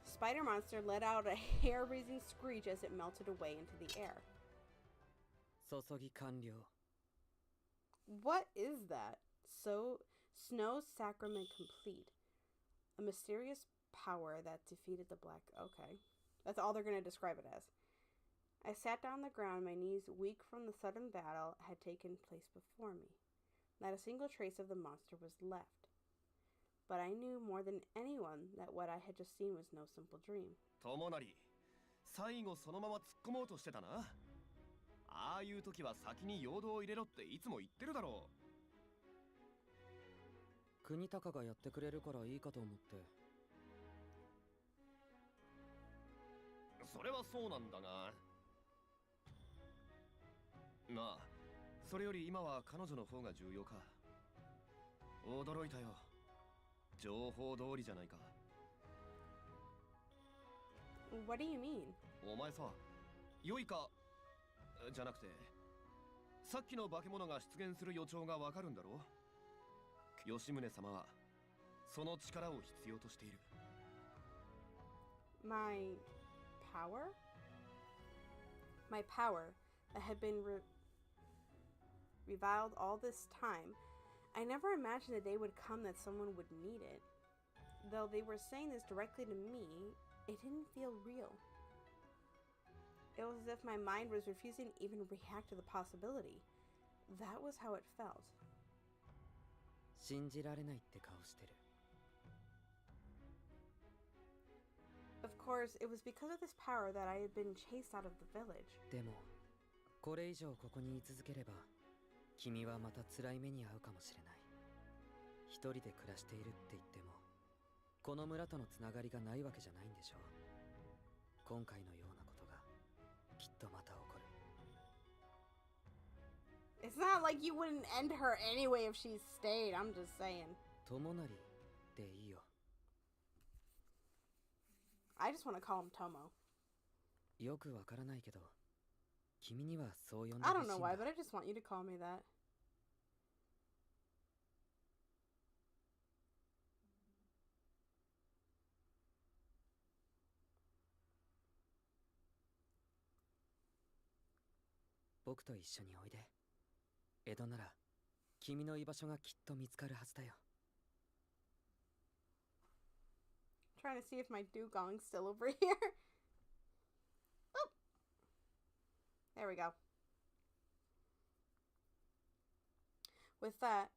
spider monster let out a hair-raising screech as it melted away into the air. 注ぎ完了。 What is that? Snow sacrament complete. A mysterious power that defeated the black... Okay. That's all they're going to describe it as. I sat down on the ground, my knees weak from the sudden battle had taken place before me. Not a single trace of the monster was left. But I knew more than anyone that what I had just seen was no simple dream. 友成、最後そのまま突っ込もうとしてたな。ああいう時は先に陽動を入れろっていつも言ってるだろう。国高がやってくれるからいいかと思って。それはそうなんだが。まあ、それより今は彼女の方が重要か。驚いたよ。情報通りじゃないか。What do you mean? お前さ、良いかじゃなくて、さっきの化け物が出現する予兆がわかるんだろう。吉宗様はその力を必要としている。My power? My power that had been reviled all this time. I never imagined a day would come that someone would need it. Though they were saying this directly to me, it didn't feel real. It was as if my mind was refusing to even react to the possibility. That was how it felt. 信じられないって顔してる。Of course, it was because of this power that I had been chased out of the village. でも、これ以上ここに居続ければ、君はまた辛い目に遭うかもしれない。一人で暮らしているって言っても、この村とのつながりがないわけじゃないんでしょう。今回のようなことがきっとまた起こる。It's not like you wouldn't end her anyway if she stayed. I'm just saying. 友成でいいよ。I just want to call him Tomo. よくわからないけど、君にはそう呼んで I ほしい don't ん know why, だ。 but I just want you to call me that. 僕と一緒においで。江戸なら君の居場所がきっと見つかるはずだよ。Trying to see if my dugong's still over here. Oh. There we go. With that,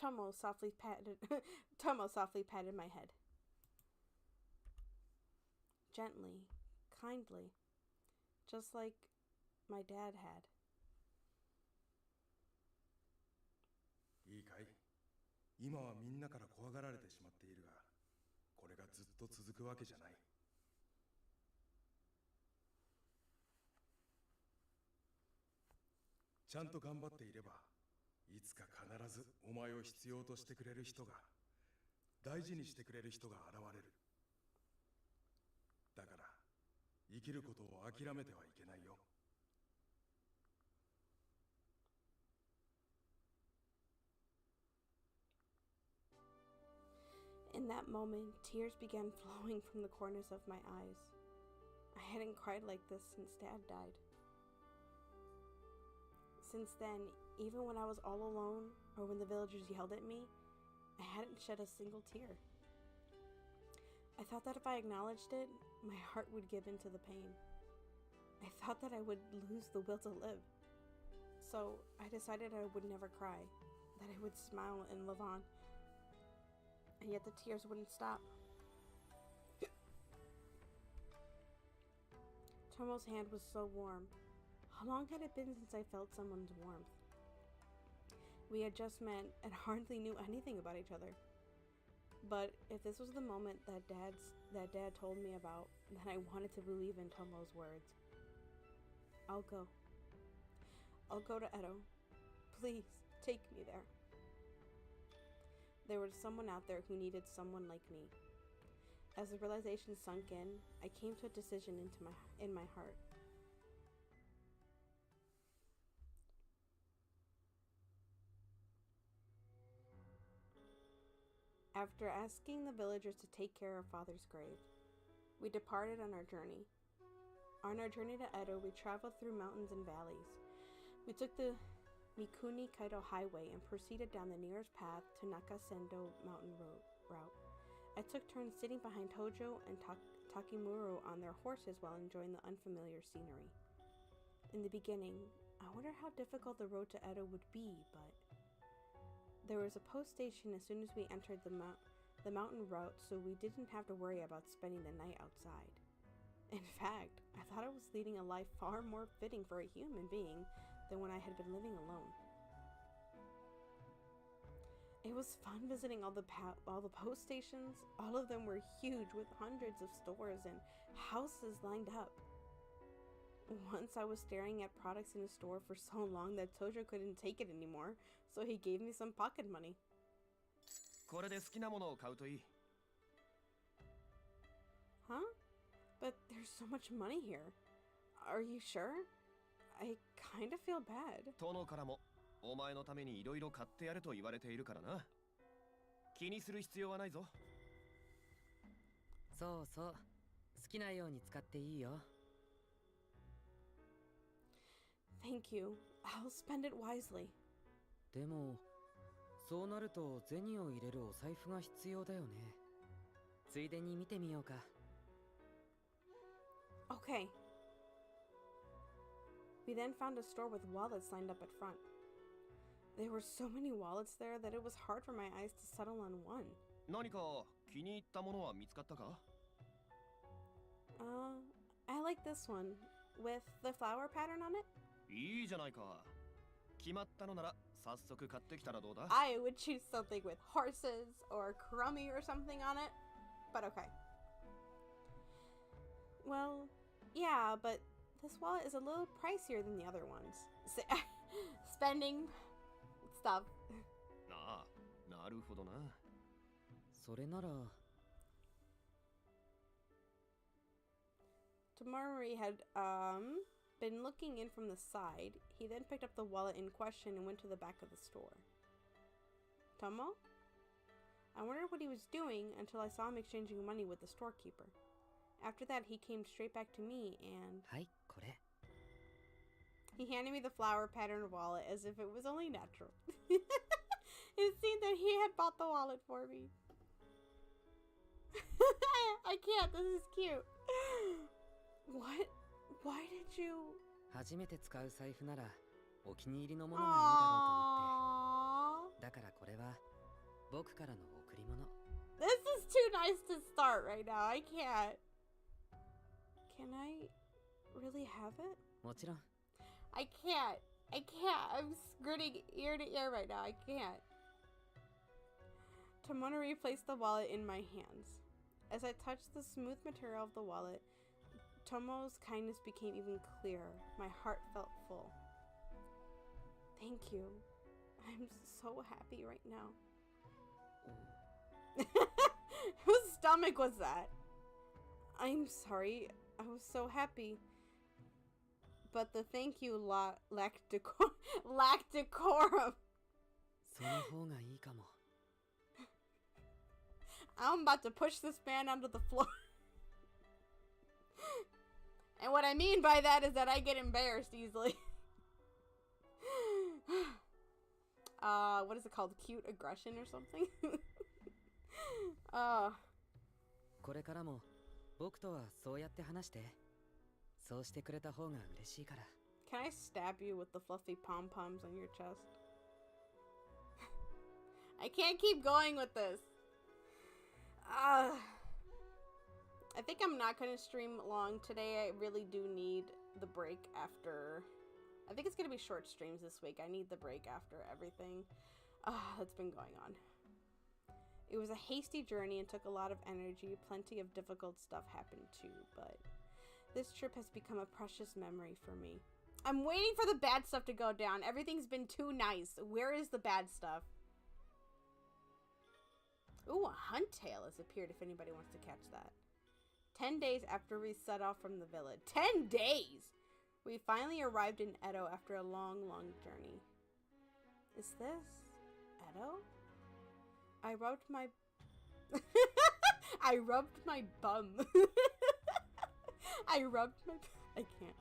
Tomo softly patted my head. Gently, kindly, just like my dad had. いいかい？今はみんなから怖がられてしまっているが、これがずっと続くわけじゃない。ちゃんと頑張っていれば、いつか必ずお前を必要としてくれる人が、大事にしてくれる人が現れる。だから、生きることを諦めてはいけないよ。In that moment, tears began flowing from the corners of my eyes. I hadn't cried like this since Dad died. Since then, even when I was all alone or when the villagers yelled at me, I hadn't shed a single tear. I thought that if I acknowledged it, my heart would give in to the pain. I thought that I would lose the will to live. So I decided I would never cry, that I would smile and live on. And yet the tears wouldn't stop. Tomo's hand was so warm. How long had it been since I felt someone's warmth? We had just met and hardly knew anything about each other. But if this was the moment that Dad told me about, then I wanted to believe in Tomo's words. I'll go. I'll go to Edo. Please, take me there. There was someone out there who needed someone like me. As the realization sunk in, I came to a decision in my heart. After asking the villagers to take care of Father's grave, we departed on our journey. On our journey to Edo, we traveled through mountains and valleys. We took the Mikuni Kaido Highway and proceeded down the nearest path to Nakasendo Mountain route. I took turns sitting behind Hojo and Takimuro on their horses while enjoying the unfamiliar scenery. In the beginning, I wondered how difficult the road to Edo would be, but there was a post station as soon as we entered the mountain route, so we didn't have to worry about spending the night outside. In fact, I thought I was leading a life far more fitting for a human being than when I had been living alone. It was fun visiting all the post stations. All of them were huge with hundreds of stores and houses lined up. Once I was staring at products in a store for so long that Tojo couldn't take it anymore, so he gave me some pocket money. これで好きなものを買うといい。 Huh? But there's so much money here. Are you sure? I kind of feel bad. 殿からもお前のためにいろいろ買ってやれと言われているからな。気にする必要はないぞ。そうそう。好きなように使っていいよ。Thank you. I'll spend it wisely. でも、そうなると銭を入れるお財布が必要だよね。ついでに見てみようか。Okay. We then found a store with wallets lined up at front. There were so many wallets there that it was hard for my eyes to settle on one. 何か気に入ったものは見つかったか？ I like this one with the flower pattern on it. いいじゃないか。決まったのなら早速買ってきたらどうだ？ I would choose something with horses or crummy or something on it, but okay. Well, yeah, but this wallet is a little pricier than the other ones. Spending stuff. ああ、なるほどな。それなら。Tomari had been looking in from the side. He then picked up the wallet in question and went to the back of the store. Tomo? I wondered what he was doing until I saw him exchanging money with the storekeeper. After that, he came straight back to me and... はい、これ。 He handed me the flower pattern wallet as if it was only natural. It seemed that he had bought the wallet for me. I can't, this is cute. What? Why did you... 初めて使う財布ならお気に入りのものがいいだろうと思って。だからこれは僕からの贈り物。 This is too nice to start right now. I can't. Can I really have it? もちろん。 I can't. I can't. I'm grinning ear to ear right now. I can't. Tomonori placed the wallet in my hands. As I touched the smooth material of the wallet, Tomo's kindness became even clearer. My heart felt full. Thank you. I'm so happy right now. Whose stomach was that? I'm sorry. I was so happy. But the thank you lacked decorum. その方がいいかも。 I'm about to push this man onto the floor. And what I mean by that is that I get embarrassed easily. What is it called? Cute aggression or something? これからも僕とはそうやって話して。そうしてくれた方が嬉しいから。 Can I stab you with the fluffy pom-poms on your chest? I can't keep going with this. I think I'm not going to stream long today. I really do need the break after... I think it's going to be short streams this week. I need the break after everything that's been going on. It was a hasty journey and took a lot of energy. Plenty of difficult stuff happened too, but this trip has become a precious memory for me. I'm waiting for the bad stuff to go down. Everything's been too nice. Where is the bad stuff? Ooh, a hunt tail has appeared if anybody wants to catch that. 10 days after we set off from the village. 10 days! We finally arrived in Edo after a long, long journey. Is this Edo? I rubbed my... I rubbed my bum. I can't.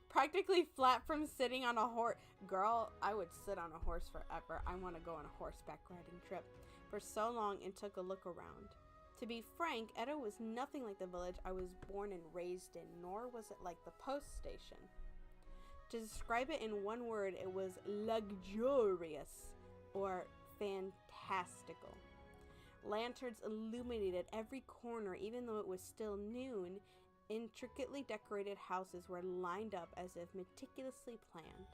Practically flat from sitting on a horse. Girl, I would sit on a horse forever. I want to go on a horseback riding trip. For so long and took a look around. To be frank, Edo was nothing like the village I was born and raised in, nor was it like the post station. To describe it in one word, it was luxurious or fantastical. Lanterns illuminated every corner, even though it was still noon. Intricately decorated houses were lined up as if meticulously planned.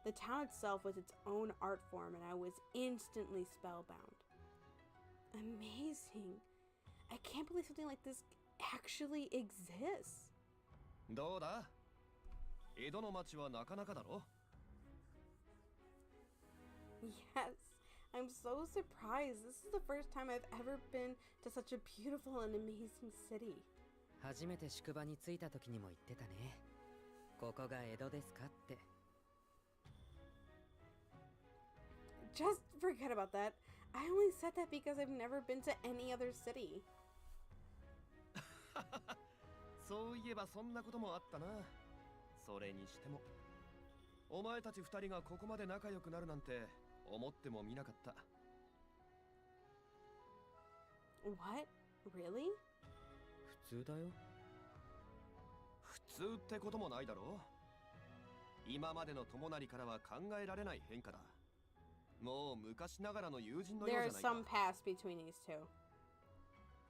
The town itself was its own art form, and I was instantly spellbound. Amazing. I can't believe something like this actually exists. どうだ? 江戸の町はなかなかだろ? Yes, I'm so surprised. This is the first time I've ever been to such a beautiful and amazing city. 初めて宿場に着いた時にも言ってたね。ここが江戸ですかって。 Just forget about that. I only said that because I've never been to any other city. そういえばそんなこともあったな。それにしても、お前たち二人がここまで仲良くなるなんて思ってもみなかった。What? Really? 普通だよ。普通ってこともないだろう。今までの友成からは考えられない変化だ。もう昔ながらの友人のようじゃないか。 There's some past between these two.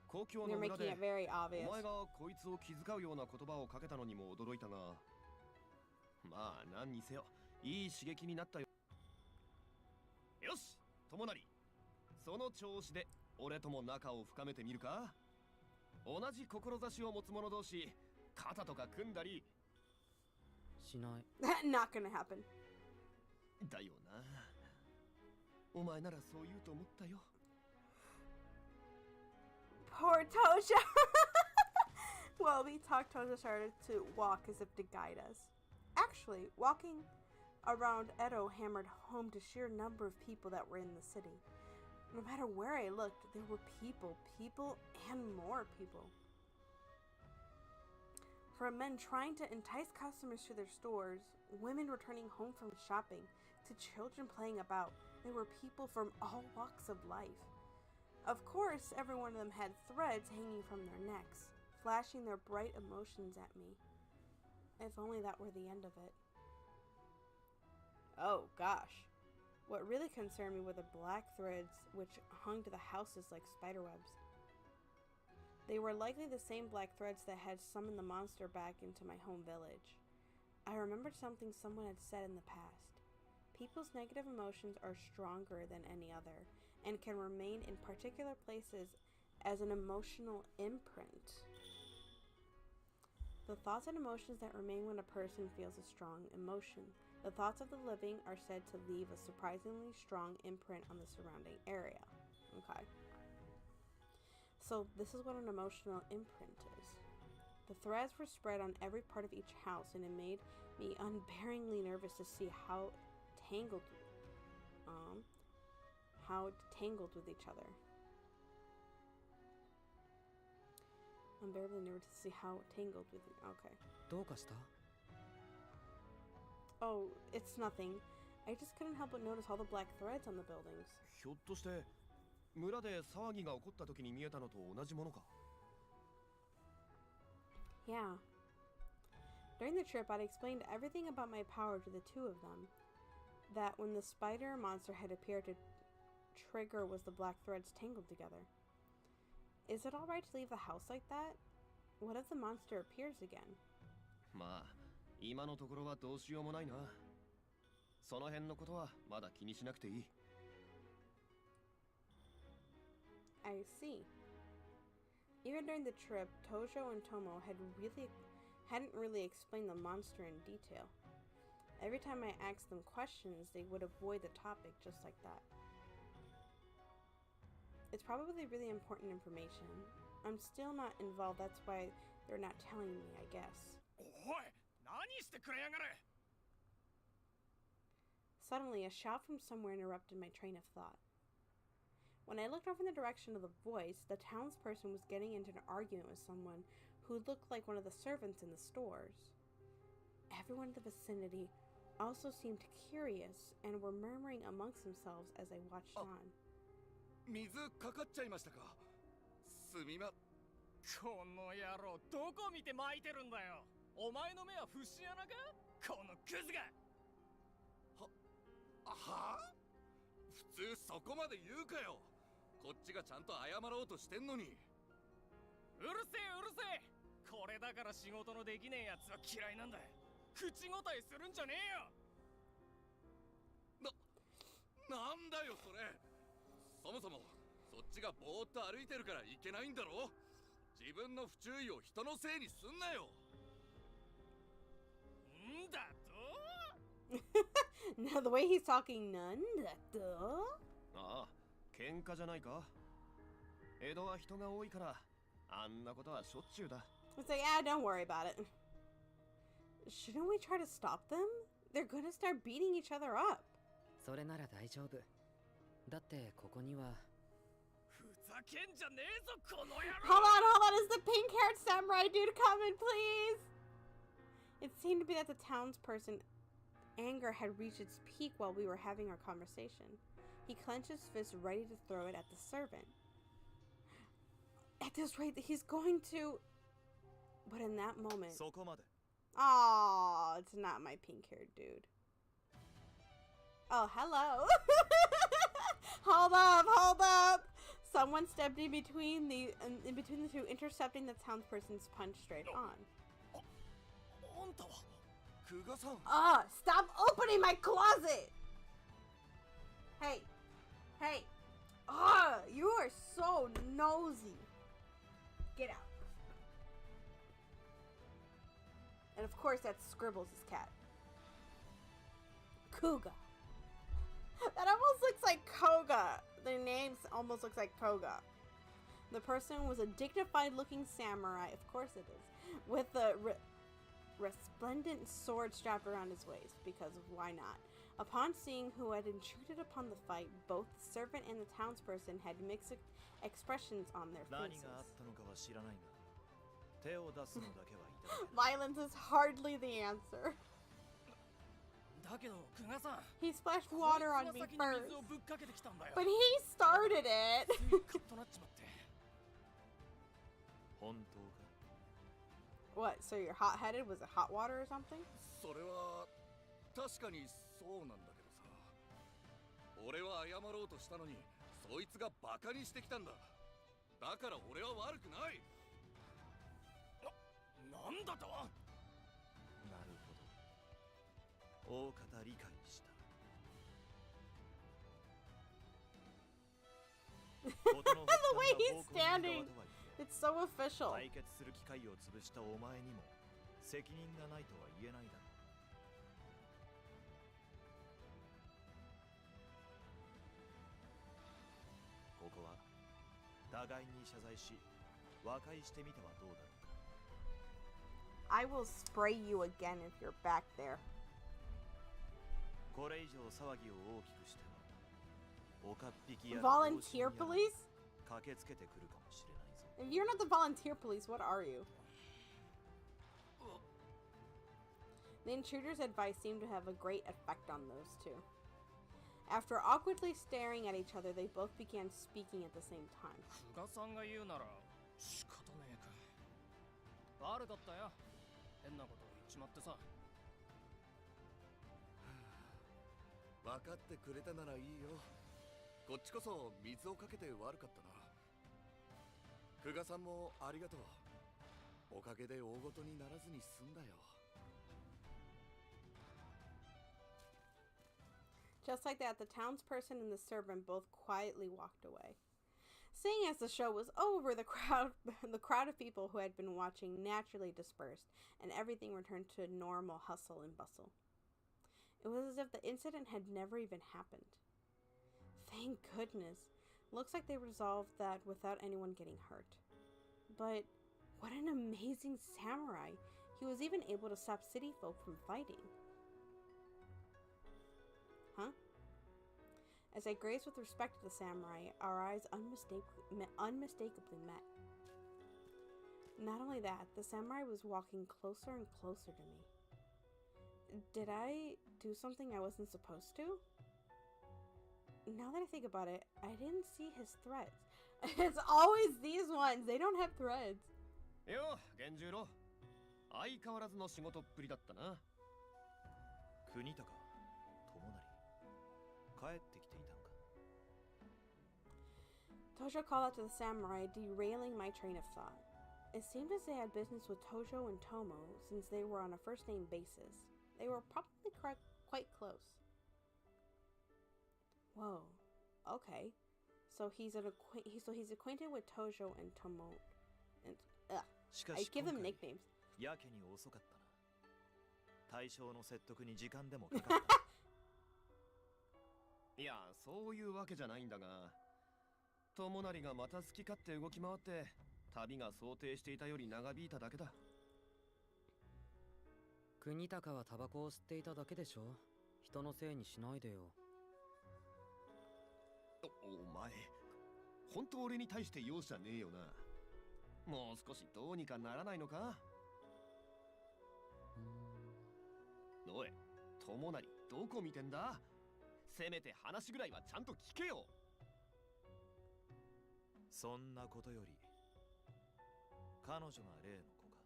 公共 They're の村 making で it very obvious. お前がこいつを気遣うような言葉をかけたのにも驚いたが、まあ何にせよいい刺激になったよ。よし、友成、その調子で俺とも仲を深めてみるか。同じ志を持つ者同士、肩とか組んだりしない。Not gonna happen. だよな。お前ならそう言うと思ったよ。 Poor Tosha! Well, we talked Tosha started to walk as if to guide us. Actually, walking around Edo hammered home the sheer number of people that were in the city. No matter where I looked, there were people, and more people. From men trying to entice customers to their stores, women returning home from shopping, to children playing about, there were people from all walks of life. Of course, every one of them had threads hanging from their necks, flashing their bright emotions at me. If only that were the end of it. Oh, gosh. What really concerned me were the black threads which hung to the houses like spiderwebs. They were likely the same black threads that had summoned the monster back into my home village. I remembered something someone had said in the past. People's negative emotions are stronger than any other, and can remain in particular places as an emotional imprint. The thoughts and emotions that remain when a person feels a strong emotion. The thoughts of the living are said to leave a surprisingly strong imprint on the surrounding area. Okay. So this is what an emotional imprint is. The threads were spread on every part of each house, and it made me unbearingly nervous to see how tangled with each other. Unbearably nervous to see how tangled with it. Okay. どうかした Oh, it's nothing. I just couldn't help but notice all the black threads on the buildings. ひょっとして村で騒ぎが起こった時に見えたのと同じものか Yeah. During the trip, I'd explained everything about my power to the two of them. That when the spider monster had appeared to trigger was the black threads tangled together. Is it alright to leave the house like that? What if the monster appears again? まあ今のところはどうしようもないなその辺のことはまだ気にしなくていい I see. Even during the trip, Tojo and Tomo hadn't really explained the monster in detail. Every time I asked them questions, they would avoid the topic just like that. It's probably really important information. I'm still not involved, that's why they're not telling me, I guess. Suddenly, a shout from somewhere interrupted my train of thought. When I looked over in the direction of the voice, the townsperson was getting into an argument with someone who looked like one of the servants in the stores. Everyone in the vicinity also seemed curious and were murmuring amongst themselves as I watched on. 水かかっちゃいましたかすみまこの野郎どこ見て巻いてるんだよお前の目は節穴かこのクズがはあ普通そこまで言うかよこっちがちゃんと謝ろうとしてんのにうるせえうるせえこれだから仕事のできねえやつは嫌いなんだ口答えするんじゃねえよなんだよそれそもそもそっちがぼーっと歩いてるからいけないんだろ自分の不注意を人のせいにすんなよんだと Now the way he's talking, none that though. ああ喧嘩じゃないか江戸は人が多いからあんなことはしょっちゅうだ It's like, ah, don't worry about it. Shouldn't we try to stop them? They're gonna start beating each other up. それなら大丈夫だってここにはふざけんじゃねえぞこの野郎 Hold on, is the pink-haired samurai dude coming, please? It seemed to be that the townsperson anger had reached its peak while we were having our conversation. He clenched his fist ready to throw it at the servant. At this rate, he's going to... But in that moment... そこまで Oh, it's not my pink-haired dude. Oh, hello. Hold up. Someone stepped in between the two, intercepting the townsperson's punch straight on. あんたは久我さん Stop opening my closet. Hey. You are so nosy. Get out. And of course that's Scribbles' cat. Kuga. That almost looks like Koga. Their names almost looks like Koga. The person was a dignified-looking samurai, of course it is, with a resplendent sword strapped around his waist, because of why not. Upon seeing who had intruded upon the fight, both the servant and the townsperson had mixed expressions on their faces. Violence is hardly the answer. He splashed water on me first, but he started it. What, so you're hot-headed? Was it hot water or something? それは確かにそうなんだけどさ俺は謝ろうとしたのにそいつがバカにしてきたんだだから俺は悪くないなんだとなるほど大方理解した The way he's standing, it's so official. 解決する機会を潰したお前にも責任がないとは言えないだろうここは互いに謝罪し和解してみてはどうだろうか I will spray you again if you're back there. これ以上騒ぎを大きくしては、岡っ引きや Volunteer police? 駆けつけてくるかもしれないぞ。 If you're not the volunteer police, what are you? The intruder's advice seemed to have a great effect on those two. After awkwardly staring at each other, they both began speaking at the same time. 久我さんが言うなら仕方ねえか。誰だったよ。変なことを言っちまってさ。分かってくれたならいいよ。こっちこそ水をかけて悪かったな。久我さんもありがとう。おかげで大ごとにならずに済んだよ。 Just like that, the townsperson and the servant both quietly walked away. Seeing as the show was over, the crowd of people who had been watching naturally dispersed, and everything returned to normal hustle and bustle. It was as if the incident had never even happened. Thank goodness. Looks like they resolved that without anyone getting hurt. But what an amazing samurai! He was even able to stop city folk from fighting. Huh? As I gazed with respect to the samurai, our eyes unmistakably met. Not only that, the samurai was walking closer and closer to me. Did I do something I wasn't supposed to? Now that I think about it, I didn't see his threads. It's always these ones. They don't have threads. よ、源十郎。相変わらずの仕事っぷりだったな。国高、友成、帰ってきていたんか。Tojo called out to the samurai, derailing my train of thought. It seemed as they had business with Tojo and Tomo, since they were on a first-name basis. They were probably quite close. Whoa. Okay. So he's acquainted with Tojo and Tomo. And I give them nicknames. やけに遅かったな。対象の説得に時間でもかかった。いや、そういうわけじゃないんだが、友成がまた好き勝手動き回って、旅が想定していたより長引いただけだ。国高はタバコを吸っていただけでしょ。人のせいにしないでよ。お前、本当俺に対して容赦ねえよな。もう少しどうにかならないのか。おい、友成、どこ見てんだ。せめて話ぐらいはちゃんと聞けよ。そんなことより、彼女が例の子か。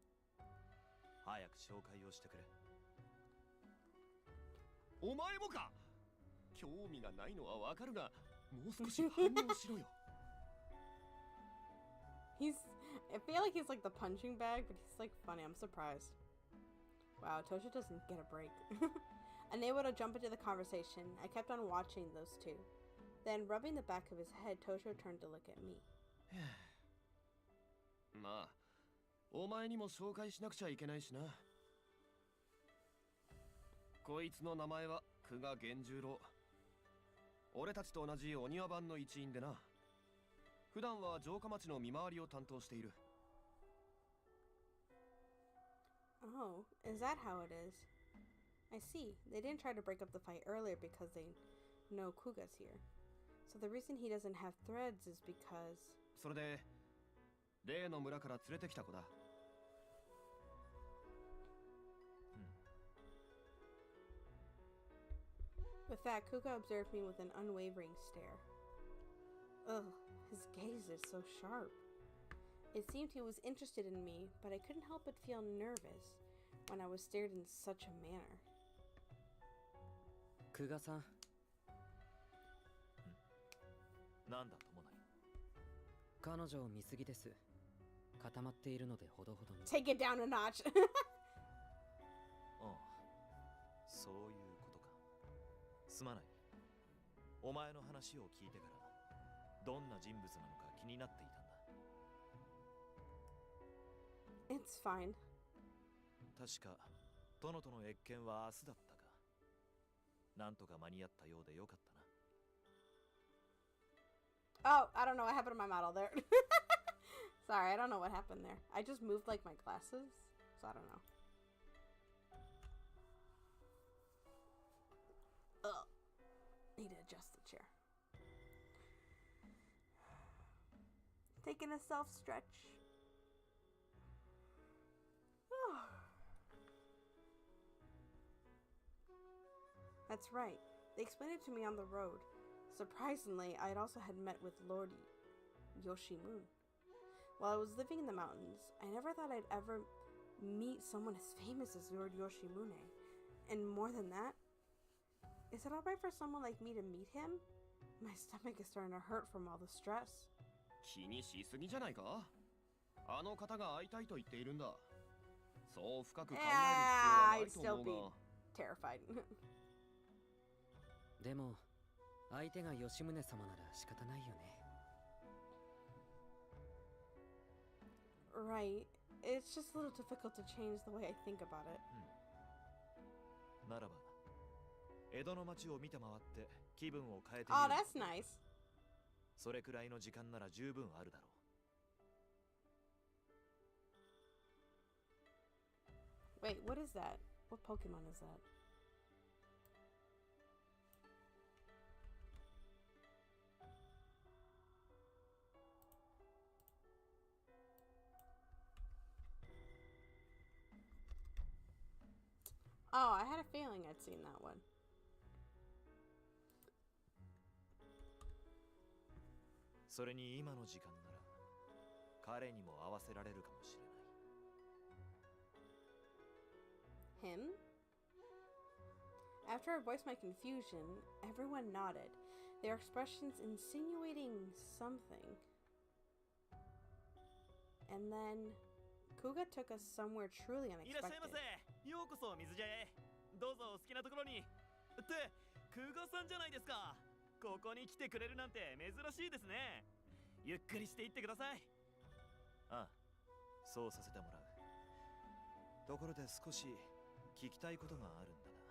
早く紹介をしてくれ。お前もか。興味がないのはわかるが、もう少し反応しろよ。I feel like he's like the punching bag, but he's like funny. I'm surprised. Wow, Tojo doesn't get a break. Unable to jump into the conversation, I kept on watching those two. Then, rubbing the back of his head, Tojo turned to look at me. まあ、お前にも紹介しなくちゃいけないしな。こいつの名前は久我源十郎。俺たちと同じお庭番の一員でな。普段は城下町の見回りを担当している。Oh, is that how it is? I see. They didn't try to break up the fight earlier because they know Kuga's here. So the reason he doesn't have threads is because... それで、例の村から連れてきた子だ。With that, Kuga observed me with an unwavering stare. Ugh, his gaze is so sharp. It seemed he was interested in me, but I couldn't help but feel nervous when I was stared in such a manner. 久我さん。なんだ、友成。彼女を見すぎです。固まっているのでほどほどに。Take it down a notch. ああ、そういうことか。すまない。お前の話を聞いてから、どんな人物なのか気になっていたんだ。It's fine. 確か、殿との謁見は明日だったか。なんとか間に合ったようでよかったな。Oh, I don't know what happened to my model there. Sorry, I don't know what happened there. I just moved like my glasses, so I don't know. Taking a self stretch. That's right. They explained it to me on the road. Surprisingly, I had also met with Lord Yoshimun. While I was living in the mountains, I never thought I'd ever meet someone as famous as Lord Yoshimune. And more than that, is it alright for someone like me to meet him? My stomach is starting to hurt from all the stress. 気にしすぎじゃないか？あの方が会いたいと言っているんだ。そう深く考える必要はない I'd と still 思う be が。 terrified. でも相手が吉宗様なら仕方ないよね。Right. It's just a little difficult to change the way I think about it. ならば江戸の街を見て回って気分を変えてみ Oh, る。 that's nice. それくらいの時間なら十分あるだろう。 Wait, what is that? What Pokemon is that? Oh, I had a feeling I'd seen that one. それに今の時間なら彼にも合わせられるかもしれない。 Him? After I voiced my confusion, everyone nodded, their expressions insinuating something. And then, Kuga took us somewhere truly いらっしゃいま unexpected. せ。ようこそ水茶へ。どうぞお好きなところに。って空ガさんじゃないですか。ここに来てくれるなんて珍しいですね。ゆっくりしていってください。ああ、そうさせてもらう。ところで少し聞きたいことがあるんだが。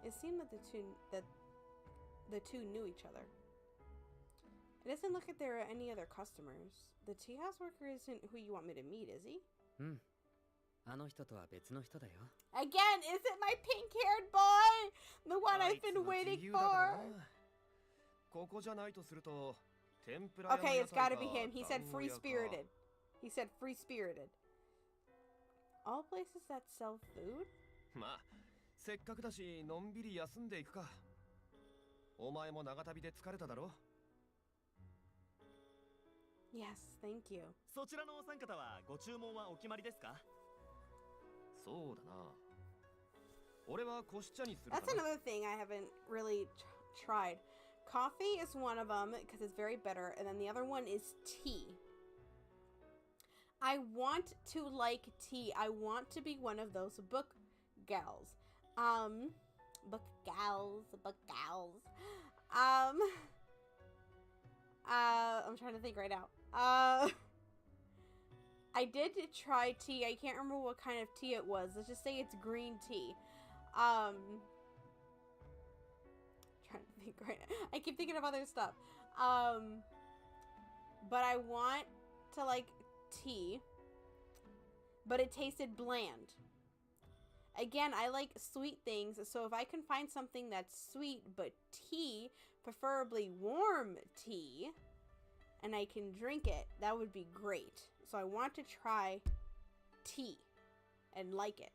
It seemed that the two knew each other. It doesn't look like there are any other customers. The tea house worker isn't who you want me to meet, is he? うん。あの人とは別の人だよ。 Again, is it my pink-haired boy? The one I've been waiting for? ここじゃないとすると、天ぷら Okay, it's gotta be him. He said free-spirited. He said free-spirited. All places that sell food? まあ、せっかくだし、のんびり休んでいくか。お前も長旅で疲れただろ？ Yes, thank you. そちらのお三方はご注文はお決まりですか？そうだな。俺はこし茶にするか That's な。 another thing I haven't really tried. Coffee is one of them because it's very bitter, and then the other one is tea. I want to like tea. I want to be one of those book gals. Book gals. I'm trying to think right now. I did try tea. I can't remember what kind of tea it was. Let's just say it's green tea. Trying to think right now. I keep thinking of other stuff. But I want to like tea, but it tasted bland. Again, I like sweet things, so if I can find something that's sweet but tea, preferably warm tea, and I can drink it, that would be great. So I want to try tea and like it.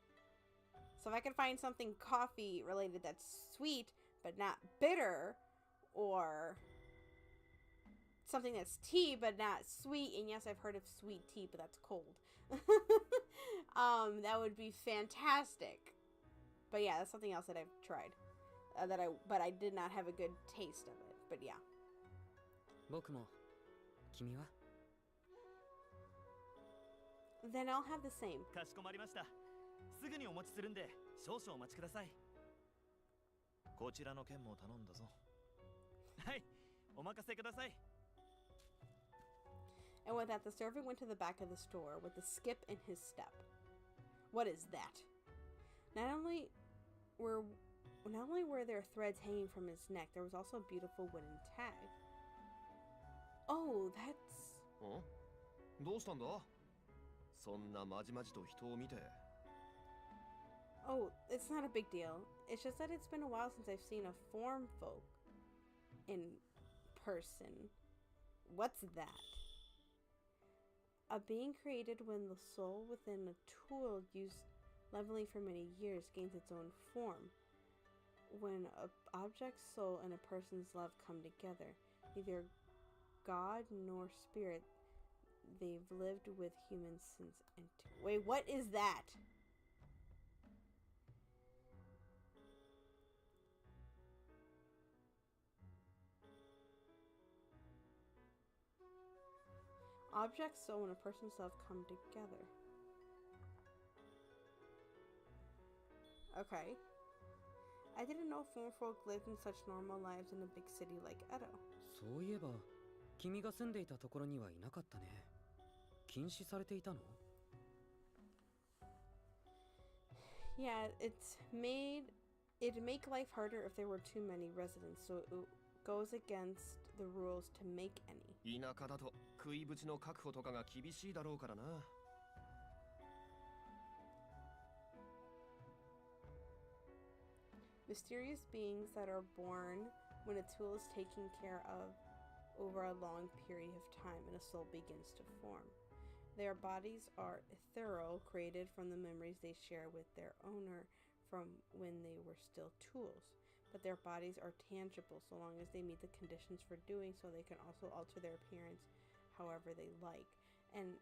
So if I can find something coffee related that's sweet but not bitter, or something that's tea but not sweet, and yes, I've heard of sweet tea, but that's cold. That would be fantastic. But yeah, that's something else that I've tried. But I did not have a good taste of it. But yeah. 僕も。君は？ Then I'll have the same. かしこまりました。すぐにお持ちするんで少々お待ちください。こちらの件も頼んだぞ。はい、お任せください。 And with that, the servant went to the back of the store with a skip in his step. What is that? Not only were there threads hanging from his neck, there was also a beautiful wooden tag. Oh, that's... ん？どうしたんだ？そんなまじまじと人を見て。 Oh, it's not a big deal. It's just that it's been a while since I've seen a form folk. in person. What's that? A being created when the soul within a tool used leveling for many years gains its own form. When an object's soul and a person's love come together, neither God nor spirit, they've lived with humans since. Wait, what is that? Objects, soul, and a person's love come together. Okay. I didn't know foreign folk lived in such normal lives in a big city like Edo. そういえば、君が住んでいたところにはいなかったね。禁止されていたの? Yeah, it'd make life harder if there were too many residents, so it goes against the rules to make any. 田舎だと食いぶちの確保とかが厳しいだろうからな。Mysterious beings that are born when a tool is taken care of over a long period of time and a soul begins to form. Their bodies are ethereal, created from the memories they share with their owner from when they were still tools. But their bodies are tangible so long as they meet the conditions for doing so. They can also alter their appearance however they like. And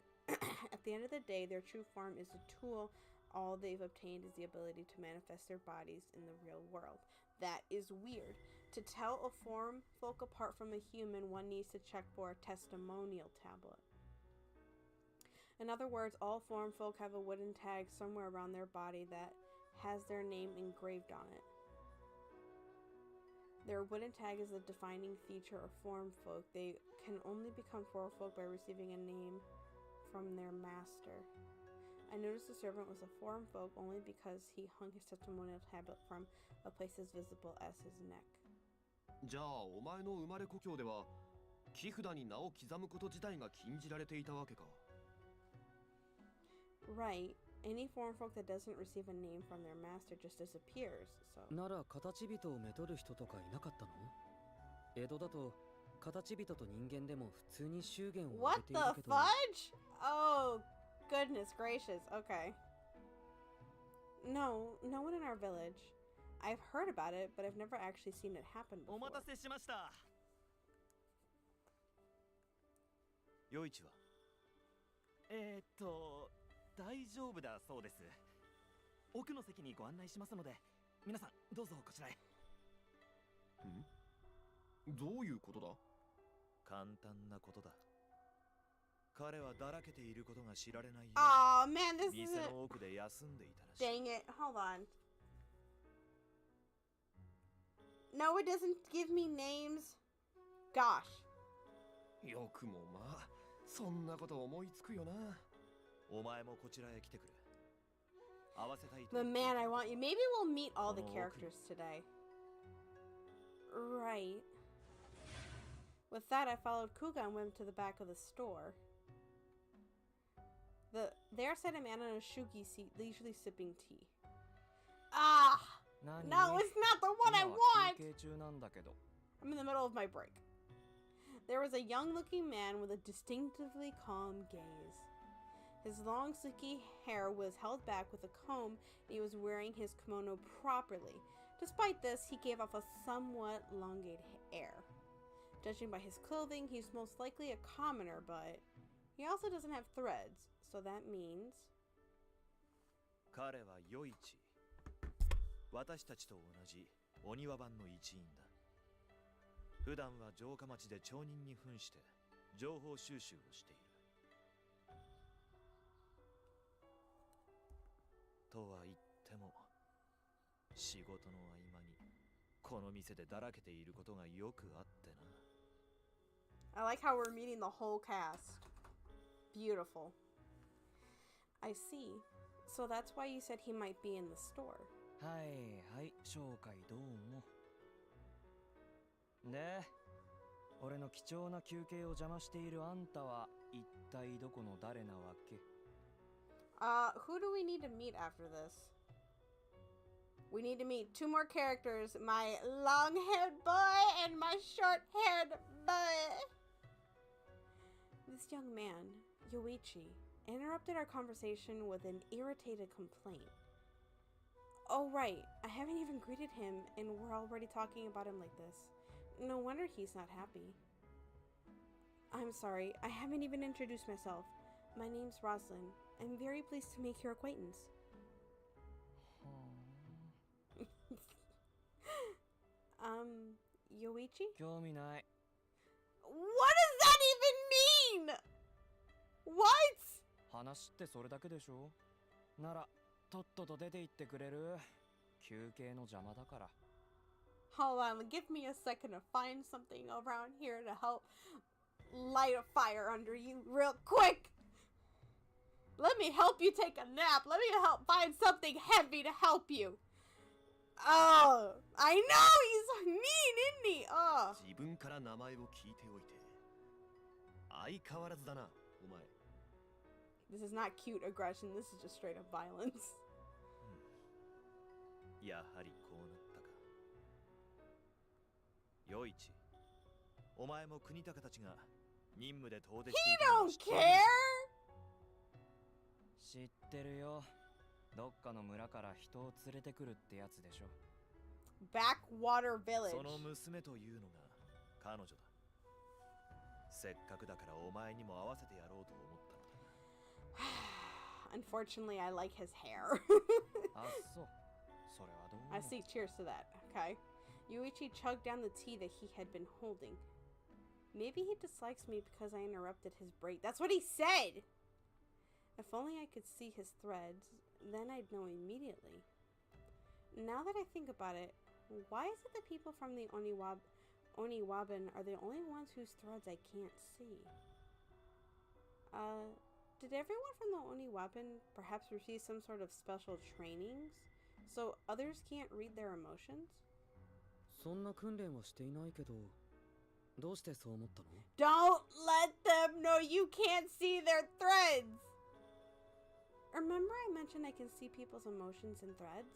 at the end of the day, their true form is a tool. All they've obtained is the ability to manifest their bodies in the real world. That is weird. To tell a form folk apart from a human, one needs to check for a testimonial tablet. In other words, all form folk have a wooden tag somewhere around their body that has their name engraved on it. Their wooden tag is a defining feature of form folk. They can only become form folk by receiving a name from their master. I noticed the servant was a form folk only because he hung his testimonial tablet from a place as visible as his neck. じゃあお前の生まれ故郷では木札に名を刻むこと自体が禁じられていたわけか。Right. Any form folk that doesn't receive a name from their master just disappears, so... なら形人をめとる人とかいなかったの? 江戸だと形人と人間でも普通に祝言を挙げているけど。 What the fudge? Oh, goodness gracious. Okay. No one in our village. I've heard about it, but I've never actually seen it happen before. お待たせしました。余市は大丈夫だそうです。奥の席にご案内しますので、皆さんどうぞこちらへ。どういうことだ？簡単なことだ。彼はだらけていることが知られないよう Oh man, this に is 店 it. の奥で休んでいたらしい。 Dang it. Hold on. No, it doesn't give me names. Gosh. よくもまあ、そんなこと思いつくよな。お前もこちらへ来てくれ。合わせたいと。 But man, I want you. Maybe we'll meet all the characters today. Right. With that, I followed Kuga and went to the back of the store. There sat a man on a shugi seat, leisurely sipping tea. Ah! No, it's not the one I want! I'm in the middle of my break. There was a young-looking man with a distinctively calm gaze. His long, silky hair was held back with a comb, and he was wearing his kimono properly. Despite this, he gave off a somewhat elongated air. Judging by his clothing, he's most likely a commoner, but he also doesn't have threads, so that means... 彼は余市。私たちと同じお庭番の一員だ。普段は城下町で町人に扮して情報収集をしている。とは言っても、仕事の合間にこの店でだらけていることがよくあってな。I like how we're meeting the whole cast. Beautiful. I see. So that's why you said he might be in the store. はいはい、紹介どうも。で、俺の貴重な休憩を邪魔しているあんたは一体どこの誰なわけ？ Who do we need to meet after this? We need to meet two more characters, my long-haired boy and my short-haired boy. This young man, Yoichi, interrupted our conversation with an irritated complaint. Oh right, I haven't even greeted him and we're already talking about him like this. No wonder he's not happy. I'm sorry, I haven't even introduced myself. My name's Roslyn. I'm very pleased to make your acquaintance. Yoichi? 興味ない。 What does that even mean? What? 話ってそれだけでしょ。ならとっとと出て行ってくれる。休憩の邪魔だから。 Hold on, give me a second to find something around here to help light a fire under you real quick. Let me help you take a nap. Let me help find something heavy to help you. Oh, I know he's mean, isn't he? Oh. 自分から名前を聞いておいて相変わらずだなお前 This is not cute aggression. This is just straight up violence. やはりこうなったか。ヨイチ、お前も国高たちが任務で遠出してい He たのを don't 知っている care. 知ってるよ。どっかの村から人を連れてくるってやつでしょ。 Backwater Village. その娘というのが彼女だ。せっかくだからお前にも合わせてやろうと思ったのだ。Unfortunately, I like his hair. あ、そう。それはどうも。 I see. Cheers to that. Okay. Yuichi chugged down the tea that he had been holding. Maybe he dislikes me because I interrupted his break. That's what he said! If only I could see his threads, then I'd know immediately. Now that I think about it, why is it that people from the Oniwaban are the only ones whose threads I can't see? Did everyone from the Oniwaban perhaps receive some sort of special trainings so others can't read their emotions? そんな訓練はしていないけど、どうしてそう思ったの？ Don't let them know you can't see their threads! Remember I mentioned I can see people's emotions in threads?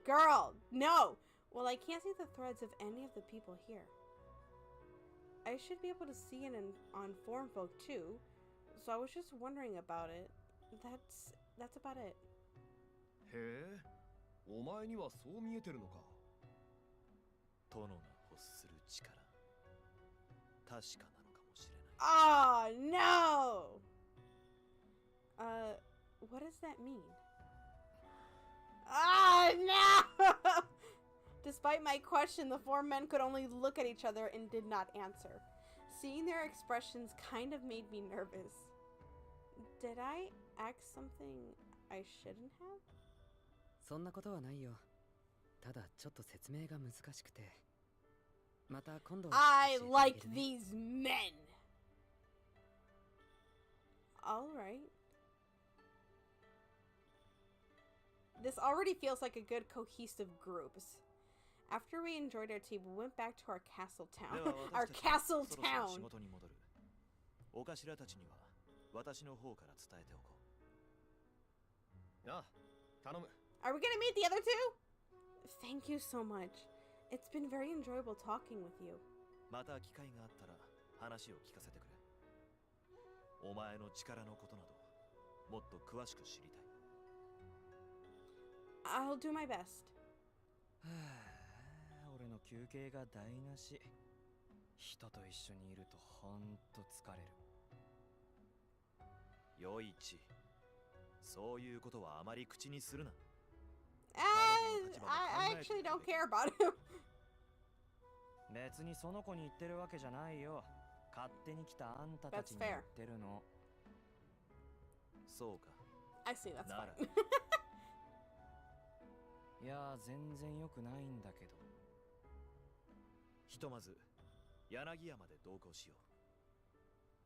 Girl, no! Well, I can't see the threads of any of the people here. I should be able to see it on Form Folk too, so I was just wondering about it. That's about it. へえお前にはそう見えてるのか殿が欲する力確かなのかもしれない。 Oh, no! What does that mean? Ah, no! Despite my question, the four men could only look at each other and did not answer. Seeing their expressions kind of made me nervous. Did I ask something I shouldn't have? そんなことはないよ。ただちょっと説明が難しくて。また今度 I like these men! Alright. This already feels like a good cohesive group. After we enjoyed our tea, we went back to our castle town. Our castle town! 仕事に戻る。お頭たちには私の方から伝えておこう。ああ頼む Are we gonna meet the other two? Thank you so much. It's been very enjoyable talking with you. また機会があったら話を聞かせてくれ。お前の力のことなどもっと詳しく知りたい。I'll do my best. はあ、俺の休憩が台無し。人と一緒にいるとほんと疲れる。よいち、そういうことはあまり口にするな。I actually don't care about him. 別にその子に言ってるわけじゃないよ。勝手に来たあんたたちに言ってるの。そうか。I see, that's fine. いや、全然良くないんだけど。ひとまず柳屋まで同行しよ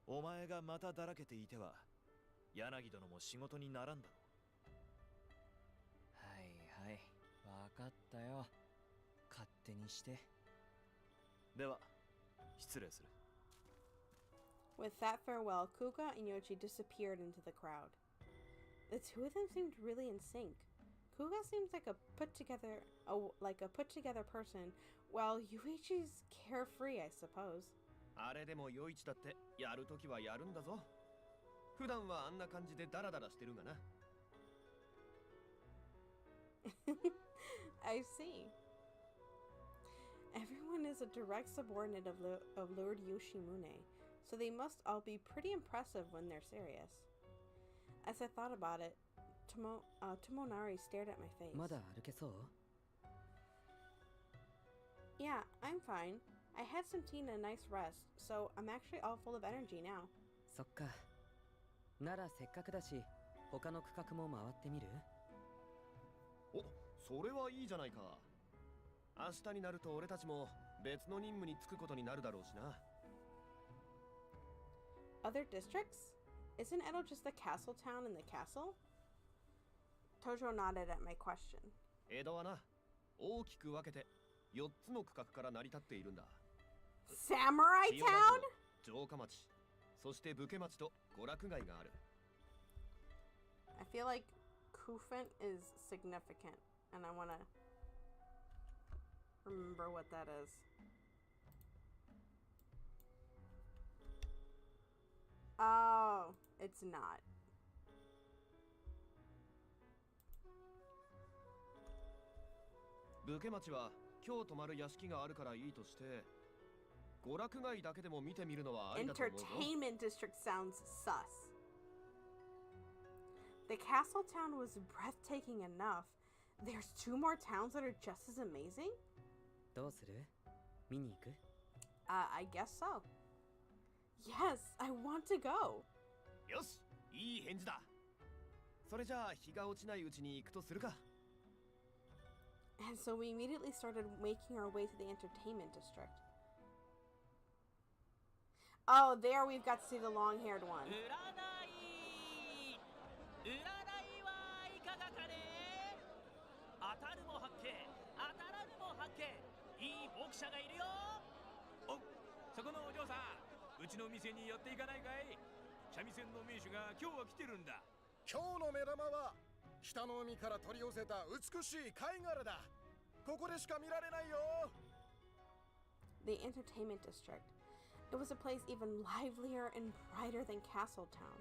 う。お前がまただらけていては柳殿も仕事にならんだろう。はいはい、わかったよ。勝手にして。では失礼する。With that farewell, Kuga and Yoichi disappeared into the crowd. The two of them seemed really in sync. Kuga seems like a put together person, while Yuichi's carefree, I suppose. あれでも余一だってやるときはやるんだぞ。普段はあんな感じでダラダラしてるがな。I see. Everyone is a direct subordinate of Lord Yoshimune, so they must all be pretty impressive when they're serious. As I thought about it, Tomonari stared at my face. まだ歩けそう？ Yeah, I'm fine. I had some tea and a nice rest, so I'm actually all full of energy now. そっか。ならせっかくだし、他の区画も回ってみる？お、それはいいじゃないか。明日になると俺たちも別の任務に就くことになるだろうしな。Other districts? Isn't Edo just the castle town in the castle? Tojo nodded at my question. 江戸はな、大きく分けて4つの区画から成り立っているんだ。Samurai 千代田 town? 城、城下町、そして武家町と娯楽街がある。I feel like Kufen is significant, and I want to remember what that is. Oh, it's not. 武家町は今日泊まる屋敷があるからいいとして、娯楽街だけでも見てみるのはありだと思うぞ。 Entertainment district sounds sus. The castle town was breathtaking enough. There's 2 more towns that are just as amazing? どうする？見に行く？ I guess so. Yes, I want to go. よし、いい返事だ。それじゃあ日が落ちないうちに行くとするか。 And so we immediately started making our way to the entertainment district. Oh, there we've got to see the long-haired one. 占いはいかがかね。当たるも発見、当たらぬも発見。いい牧者がいるよ。お、そこのお嬢さん、うちの店に寄っていかないかい。三味線の名手が今日は来てるんだ。今日の目玉は北の海から取り寄せた美しい貝殻だ。ここでしか見られないよ。The entertainment district. It was a place even livelier and brighter than Castletown.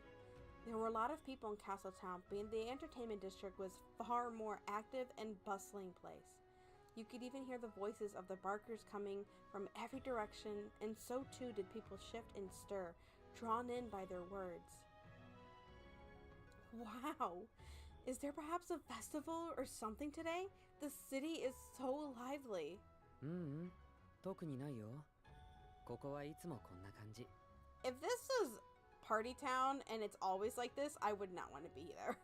There were a lot of people in Castletown, but the entertainment district was far more active and bustling place. You could even hear the voices of the barkers coming from every direction, and so too did people shift and stir, drawn in by their words. Wow! Is there perhaps a festival or something today? The city is so lively. 特にないよ。ここはいつもこんな感じ。 If this is Party Town and it's always like this, I would not want to be there.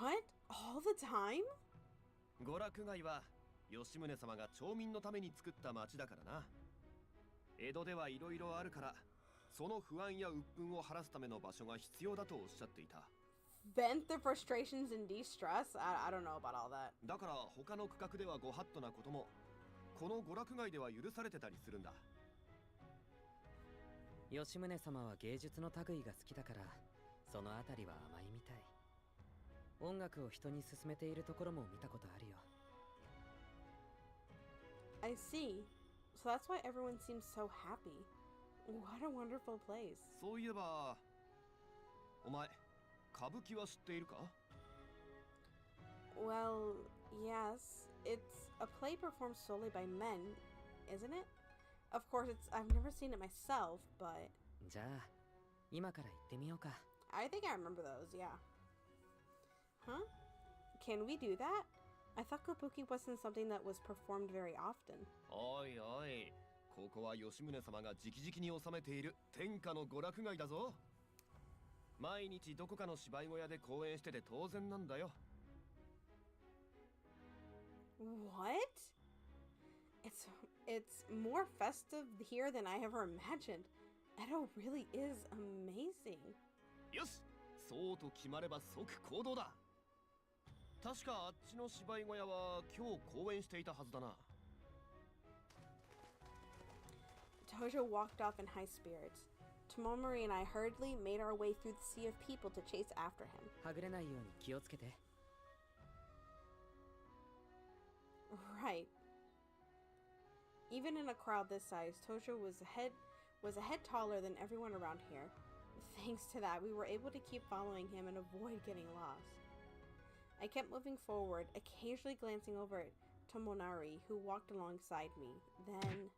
What? All the time? 娯楽街は吉宗様が町民のために作った町だからな。江戸ではいろいろあるから、その不安や鬱憤を晴らすための場所が必要だとおっしゃっていた。Vent their frustrations and de-stress? I don't know about all that. だから他の区画ではご法度なことも、この娯楽街では許されてたりするんだ。吉宗様は芸術の類が好きだから、そのあたりは甘いみたい。音楽を人に勧めているところも見たことあるよ。I see. So that's why everyone seems so happy. What a wonderful place. そういえば、お前、歌舞伎は知っているか？ Well, yes. It's a play performed solely by men, isn't it? Of course, I've never seen it myself, but... じゃあ、今から行ってみようか。I think I remember those, yeah. Huh? Can we do that? I thought kabuki wasn't something that was performed very often. おいおい、ここは吉宗様が直々に治めている天下の娯楽街だぞ。毎日どこかの芝居小屋で公演してて当然なんだよ。What? It's more festive here than I ever imagined. Edo really is amazing. よし、そうと決まれば即行動だ。確かあっちの芝居小屋は今日公演していたはずだな。Tojo walked off in high spirits. Tomomori and I hurriedly made our way through the sea of people to chase after him. はぐれないように気をつけて。Right. Even in a crowd this size, Tojo was a head taller than everyone around here. Thanks to that, we were able to keep following him and avoid getting lost. I kept moving forward, occasionally glancing over at Tomonari, who walked alongside me. Then...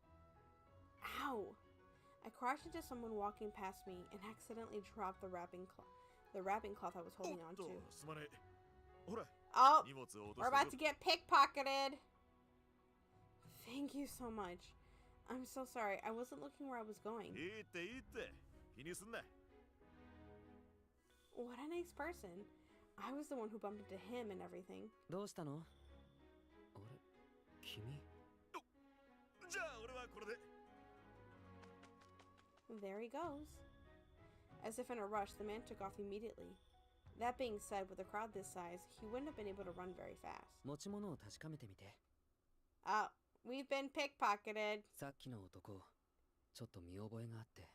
Ow! I crashed into someone walking past me and accidentally dropped the wrapping cloth I was holding on to. Oh! We're about to get pickpocketed! Thank you so much. I'm so sorry. I wasn't looking where I was going. What a nice person. I was the one who bumped into him and everything. どうしたの？あれ？君？じゃあ俺はこれで。 There he goes. As if in a rush, the man took off immediately. That being said, with a crowd this size, he wouldn't have been able to run very fast. 持ち物を確かめてみて。 Oh, we've been pickpocketed. さっきの男、ちょっと見覚えがあって。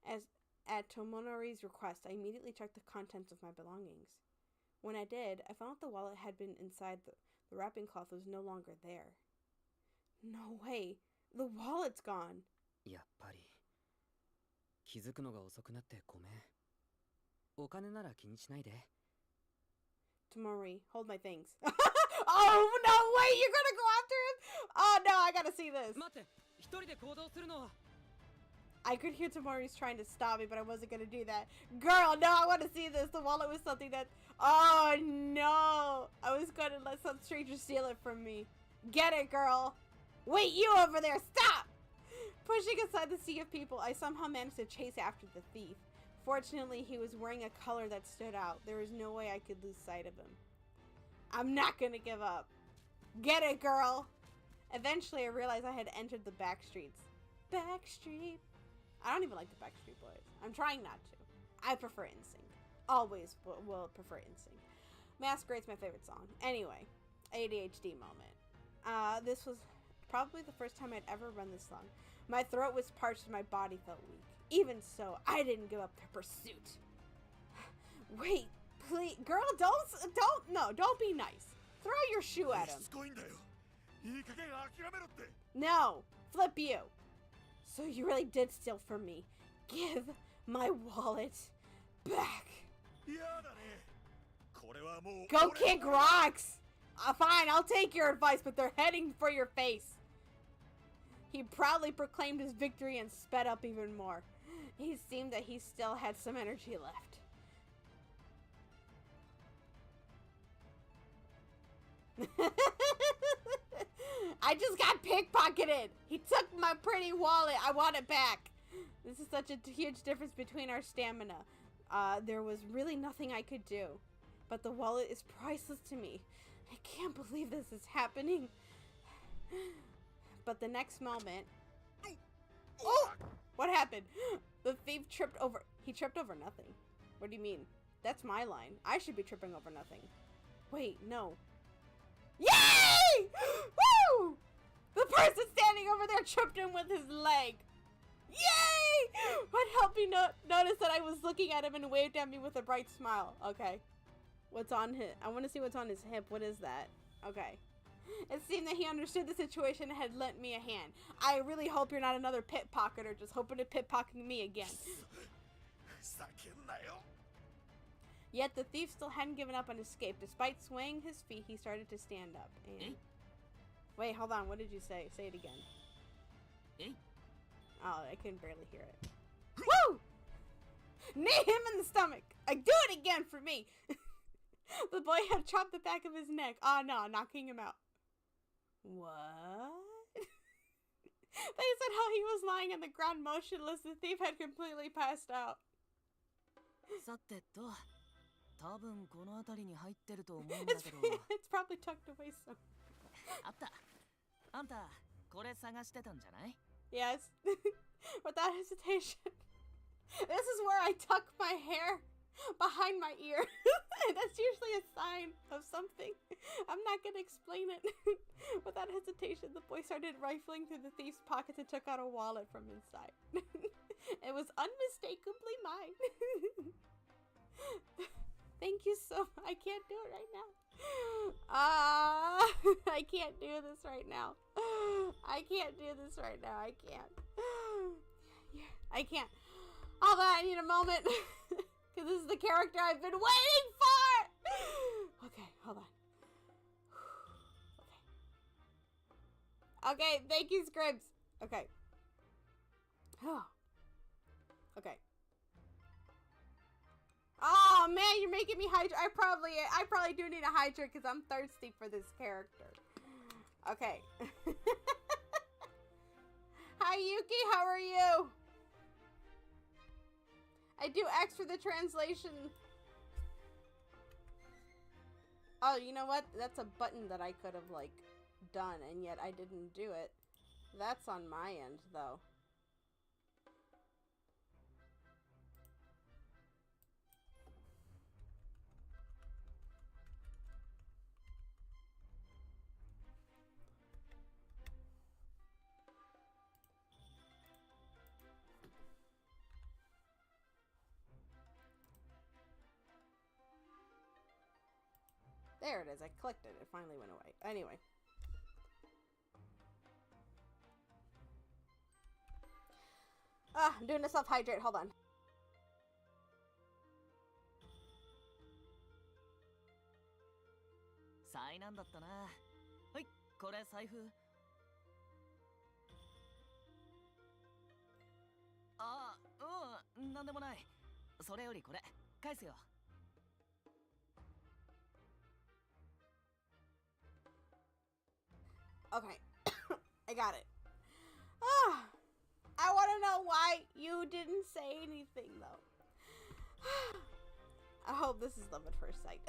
As at Tomonori's request, I immediately checked the contents of my belongings. When I did, I found the wallet had been inside the wrapping cloth was no longer there. No way. The wallet's gone. やっぱり気づくのが遅くなってごめん。お金なら気にしないで。 Tomori, hold my things. Oh, no way! You're gonna go after him? Oh, no, I gotta see this. 待って、一人で行動するのは。 I could hear Tomori's trying to stop me, but I wasn't gonna do that. Girl, no, I want to see this. The wallet was something that... Oh, no. I was gonna let some stranger steal it from me. Get it, girl. Wait, you over there, stop! Pushing aside the sea of people, I somehow managed to chase after the thief. Fortunately, he was wearing a color that stood out. There was no way I could lose sight of him. I'm not gonna give up. Get it, girl! Eventually, I realized I had entered the back streets. Backstreet. I don't even like the Backstreet Boys. I'm trying not to. I prefer NSYNC. Always will prefer NSYNC. Masquerade's my favorite song. Anyway, ADHD moment. This was probably the first time I'd ever run this long. My throat was parched and my body felt weak. Even so, I didn't give up the pursuit. Wait, please, girl, don't be nice. Throw your shoe at him. No, flip you. So you really did steal from me. Give my wallet back. Go kick rocks. Fine, I'll take your advice, but they're heading for your face. He proudly proclaimed his victory and sped up even more. It seemed that he still had some energy left. I just got pickpocketed. He took my pretty wallet. I want it back. This is such a huge difference between our stamina. There was really nothing I could do. But the wallet is priceless to me. I can't believe this is happening. But the next moment... Oh! What happened? The thief tripped over... He tripped over nothing. What do you mean? That's my line. I should be tripping over nothing. Wait, no. Yay! Woo! The person standing over there tripped him with his leg. Yay! What helped me notice that I was looking at him and waved at me with a bright smile. Okay. What's on his... I want to see what's on his hip. What is that? Okay. It seemed that he understood the situation and had lent me a hand. I really hope you're not another pickpocketer just hoping to pickpocket me again. Yet the thief still hadn't given up on escape. Despite swaying his feet, he started to stand up. And... Wait, hold on. What did you say? Say it again. Oh, I couldn't barely hear it. Woo! Knee him in the stomach. Do it again for me. The boy had chopped the back of his neck. Oh no, knocking him out. What? They said how he was lying on the ground motionless. The thief had completely passed out. さてと、多分この辺りに入ってると思うんだけど。It's probably tucked away some. あった。あんた、これ探してたんじゃない？ Yes. Without hesitation. This is where I tuck my hair behind my ear. That's usually a sign of something. I'm not gonna explain it. Without hesitation, the boy started rifling through the thief's pockets and took out a wallet from inside. It was unmistakably mine. Thank you so much. I can't do it right now. I can't do this right now. I can't do this right now. I can't. I can't. Hold on, I need a moment. Because this is the character I've been waiting for. Okay, hold on. Okay, thank you, Scribs. Okay. Oh. Okay. Oh man, you're making me hydrate. I probably do need a hydrate because I'm thirsty for this character. Okay. Hi Yuki, how are you? I do X for the translation. Oh, you know what? That's a button that I could have like done and yet I didn't do it. That's on my end though. There it is. I clicked it. It finally went away. Anyway. I'm doing a self-hydrate. Hold on. Okay. I got it. I want to know why you didn't say anything, though. I hope this is love at first sight.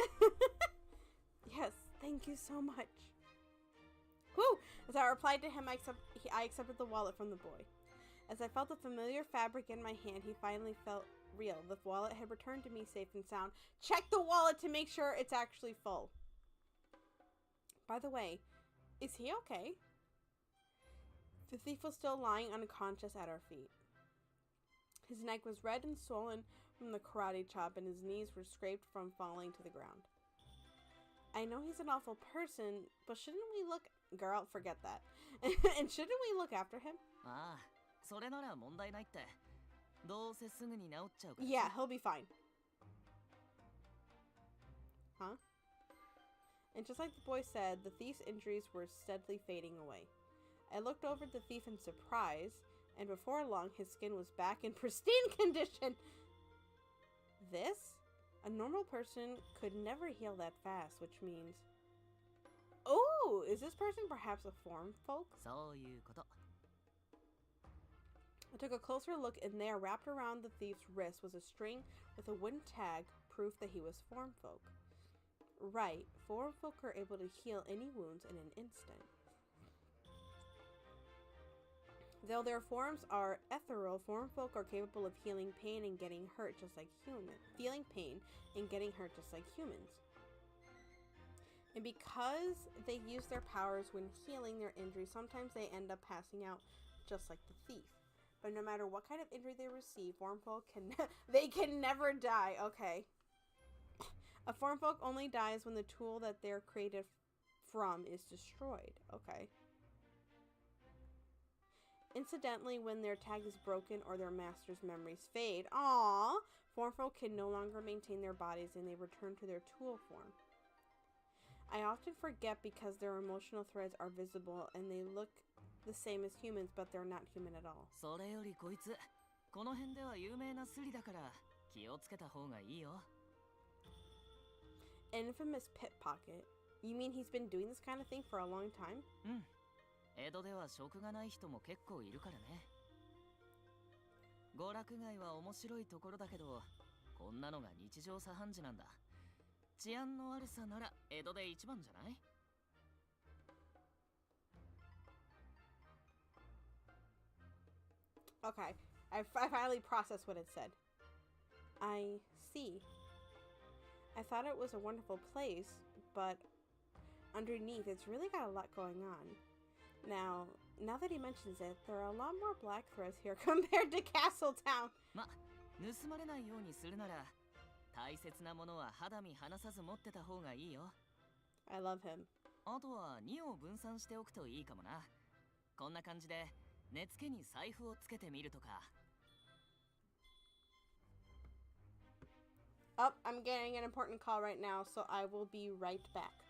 Yes, thank you so much. Woo! As I replied to him, I accepted the wallet from the boy. As I felt the familiar fabric in my hand, he finally felt real. The wallet had returned to me safe and sound. Check the wallet to make sure it's actually full. By the way, is he okay? The thief was still lying unconscious at our feet. His neck was red and swollen from the karate chop, and his knees were scraped from falling to the ground. I know he's an awful person, but shouldn't we look... Girl, forget that. And shouldn't we look after him? Yeah, he'll be fine. Huh? And just like the boy said, the thief's injuries were steadily fading away. I looked over at the thief in surprise, and before long, his skin was back in pristine condition. This? A normal person could never heal that fast, which means... Oh, is this person perhaps a form folk? I took a closer look, and there, wrapped around the thief's wrist, was a string with a wooden tag, proof that he was form folk. Right, form folk are able to heal any wounds in an instant. Though their forms are ethereal, form folk are capable of healing pain and getting hurt just like humans. And because they use their powers when healing their injuries, sometimes they end up passing out just like the thief. But no matter what kind of injury they receive, form folk they can never die. Okay. A form folk only dies when the tool that they're created from is destroyed. Okay. Incidentally, when their tag is broken or their master's memories fade, form folk can no longer maintain their bodies and they return to their tool form. I often forget because their emotional threads are visible and they look the same as humans, but they're not human at all. Infamous pickpocket? You mean he's been doing this kind of thing for a long time? 江戸では職がない人も結構いるからね。娯楽街は面白いところだけど、こんなのが日常茶飯事なんだ。治安の悪さなら江戸で一番じゃない？ Okay, I finally processed what it said. I see. I thought it was a wonderful place, but underneath it's really got a lot going on. Now that he mentions it, there are a lot more black threads here compared to Castletown. ま、盗まれないようにするなら、大切なものは肌身離さず持ってた方がいいよ。I love him. あとは2を分散しておくといいかもな。こんな感じで寝つけに財布をつけてみるとか。Oh, I'm getting an important call right now, so I will be right back.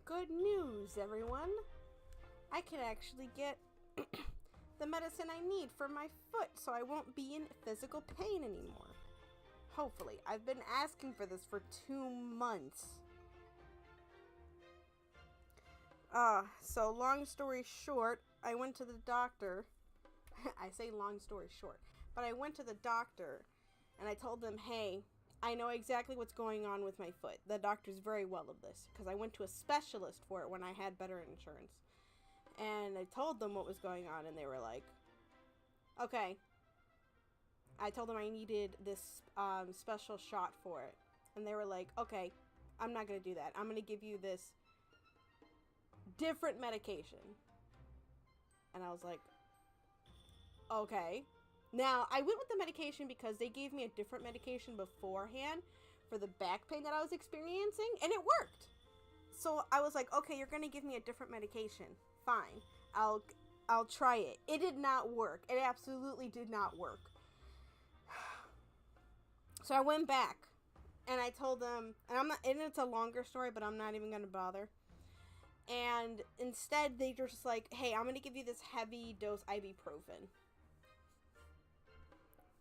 Good news, everyone. I can actually get the medicine I need for my foot so I won't be in physical pain anymore. Hopefully. I've been asking for this for 2 months. So long story short, I went to the doctor. I say long story short, but I went to the doctor and I told them, hey, I know exactly what's going on with my foot. The doctor's very well of this because I went to a specialist for it when I had better insurance. And I told them what was going on and they were like, okay. I told them I needed this special shot for it. And they were like, okay, I'm not going to do that. I'm going to give you this different medication. And I was like, okay. Now, I went with the medication because they gave me a different medication beforehand for the back pain that I was experiencing, and it worked. So I was like, okay, you're going to give me a different medication. Fine. I'll try it. It did not work. It absolutely did not work. So I went back and I told them, and it's a longer story, but I'm not even going to bother. And instead, they were just like, hey, I'm going to give you this heavy dose ibuprofen.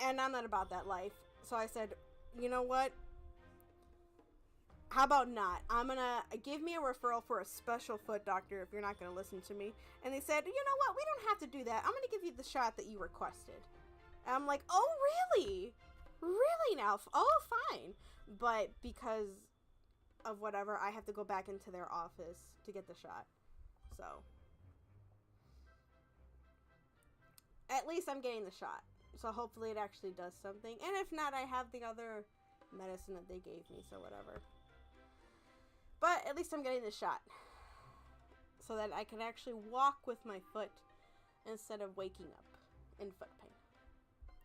And I'm not about that life. So I said, you know what? How about not? I'm going to give me a referral for a special foot doctor if you're not going to listen to me. And they said, you know what? We don't have to do that. I'm going to give you the shot that you requested. And I'm like, oh, really? Really now? Oh, fine. But because of whatever, I have to go back into their office to get the shot. So at least I'm getting the shot. So hopefully it actually does something. And if not, I have the other medicine that they gave me, so whatever. But at least I'm getting the shot. So that I can actually walk with my foot instead of waking up in foot pain.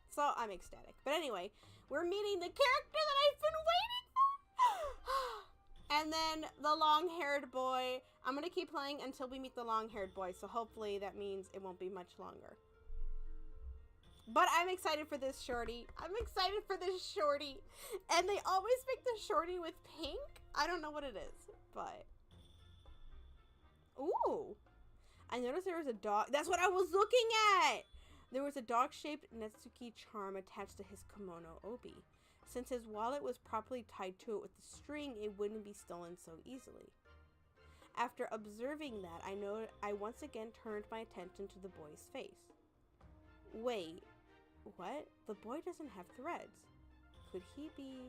So I'm ecstatic. But anyway, we're meeting the character that I've been waiting for. And then the long-haired boy. I'm going to keep playing until we meet the long-haired boy. So hopefully that means it won't be much longer. But I'm excited for this shorty. I'm excited for this shorty. And they always make the shorty with pink. I don't know what it is, but. Ooh. I noticed there was a dog. That's what I was looking at. There was a dog-shaped Netsuki charm attached to his kimono obi. Since his wallet was properly tied to it with a string, it wouldn't be stolen so easily. After observing that, I once again turned my attention to the boy's face. Wait, what? The boy doesn't have threads. Could he be...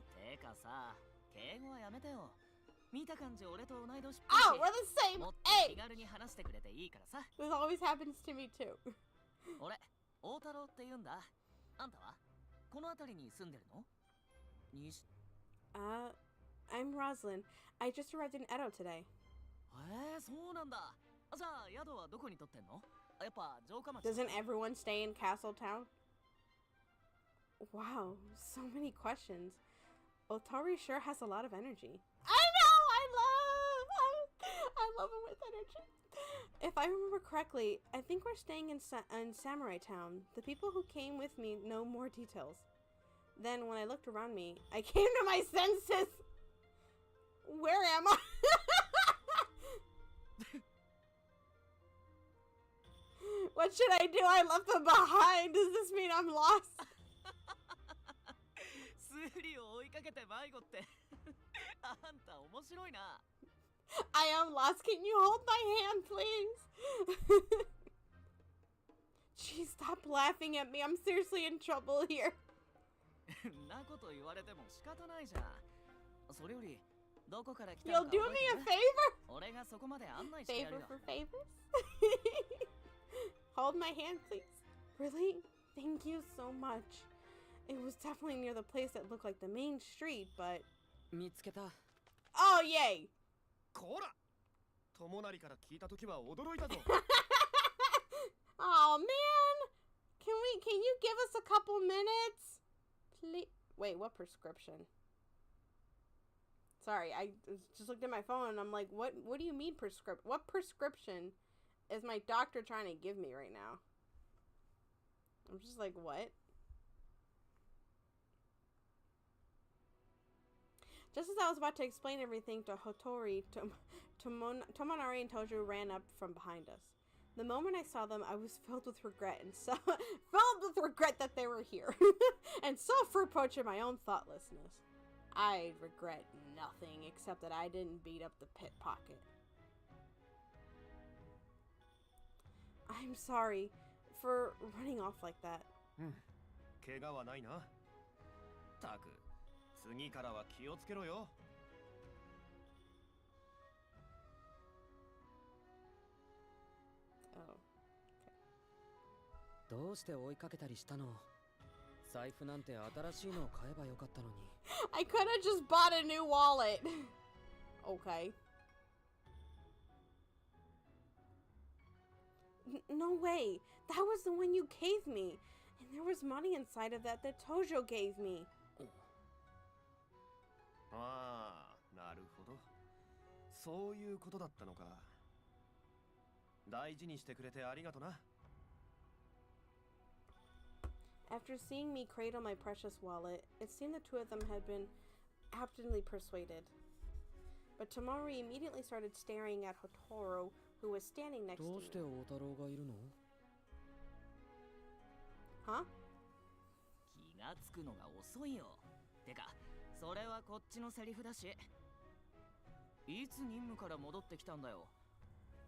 Oh, we're the same age! This always happens to me too. I'm Roslyn. I just arrived in Edo today. Doesn't everyone stay in Castletown? Wow, so many questions. Otome sure has a lot of energy. I know! I love him with energy. If I remember correctly, I think we're staying in Samurai Town. The people who came with me know more details. Then when I looked around me, I came to my senses. Where am I? What should I do? I left them behind. Does this mean I'm lost? I am lost. Can you hold my hand, please? Jeez, stop laughing at me. I'm seriously in trouble here. You'll do me a favor? Favor for favors? Hold my hand, please. Really? Thank you so much. It was definitely near the place that looked like the main street, but... Oh, yay! Oh, man! Can you give us a couple minutes? Please? Wait, what prescription? Sorry, I just looked at my phone and I'm like, what do you mean prescription? What prescription is my doctor trying to give me right now? I'm just like, what? Just as I was about to explain everything to Tomonari and Tojo ran up from behind us. The moment I saw them, I was filled with regret filled with regret that they were here, and self-reproach at my own thoughtlessness. I regret nothing except that I didn't beat up the pickpocket. I'm sorry for running off like that. 怪我はないな。たく、次からは気をつけろよ。Oh. どうして追いかけたりしたの？財布なんて新しいのを買えばよかったのに。I could have just bought a new wallet. Okay. No way. That was the one you gave me. And there was money inside of that Tojo gave me. ああ、なるほど。そういうことだったのか。大事にしてくれてありがとな。After seeing me cradle my precious wallet, it seemed the two of them had been aptly persuaded. But Tomori immediately started staring at Hotoro, who was standing next to me. どうして大太郎がいるの？ Huh? 気がつくのが遅いよ。てか、それはこっちのセリフだし。いつ任務から戻ってきたんだよ。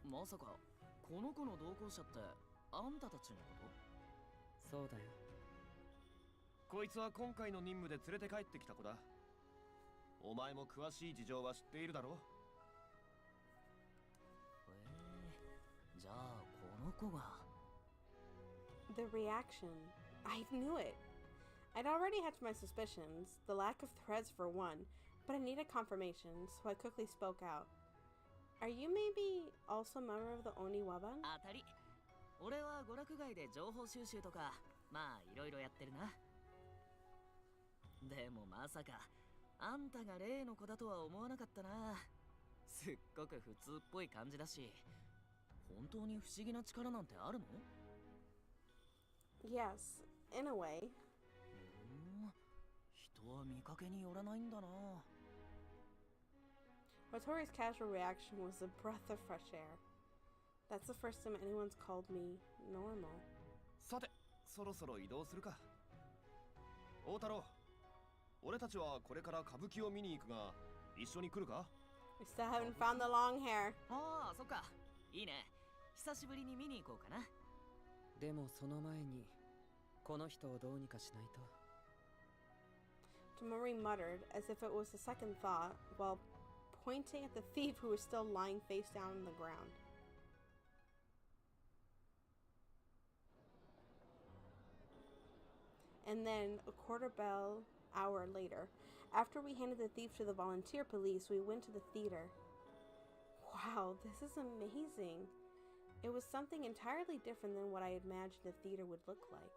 まさか、この子の同行者ってあんたたちのこと？そうだよ。こいつは今回の任務で連れて帰ってきた子だ。お前も詳しい事情は知っているだろう。じゃあこの子が。The reaction. I knew it. I'd already hatched my suspicions, the lack of threads for one, but I needed confirmation, so I quickly spoke out. Are you maybe also a member of the Oniwaban? 当たり。俺は娯楽街で情報収集とか、まあいろいろやってるな。でもまさか、あんたが例の子だとは思わなかったな。すっごく普通っぽい感じだし、本当に不思議な力なんてあるの？ Yes, in a way. 人は見かけによらないんだな。Hotori's casual reaction was a breath of fresh air. That's the first time anyone's called me normal. さて、そろそろ移動するか。大太郎、俺たちはこれから歌舞伎を見に行くが、一緒に来るか？ We still haven't found the long hair. ああ、そっか。いいね。久しぶりに見に行こうかな。でもその前に、この人をどうにかしないと。Tomori muttered, as if it was a second thought, while pointing at the thief who was still lying face down on the ground. And then, a quarter-hour later, after we handed the thief to the volunteer police, we went to the theater. Wow, this is amazing. It was something entirely different than what I imagined a theater would look like.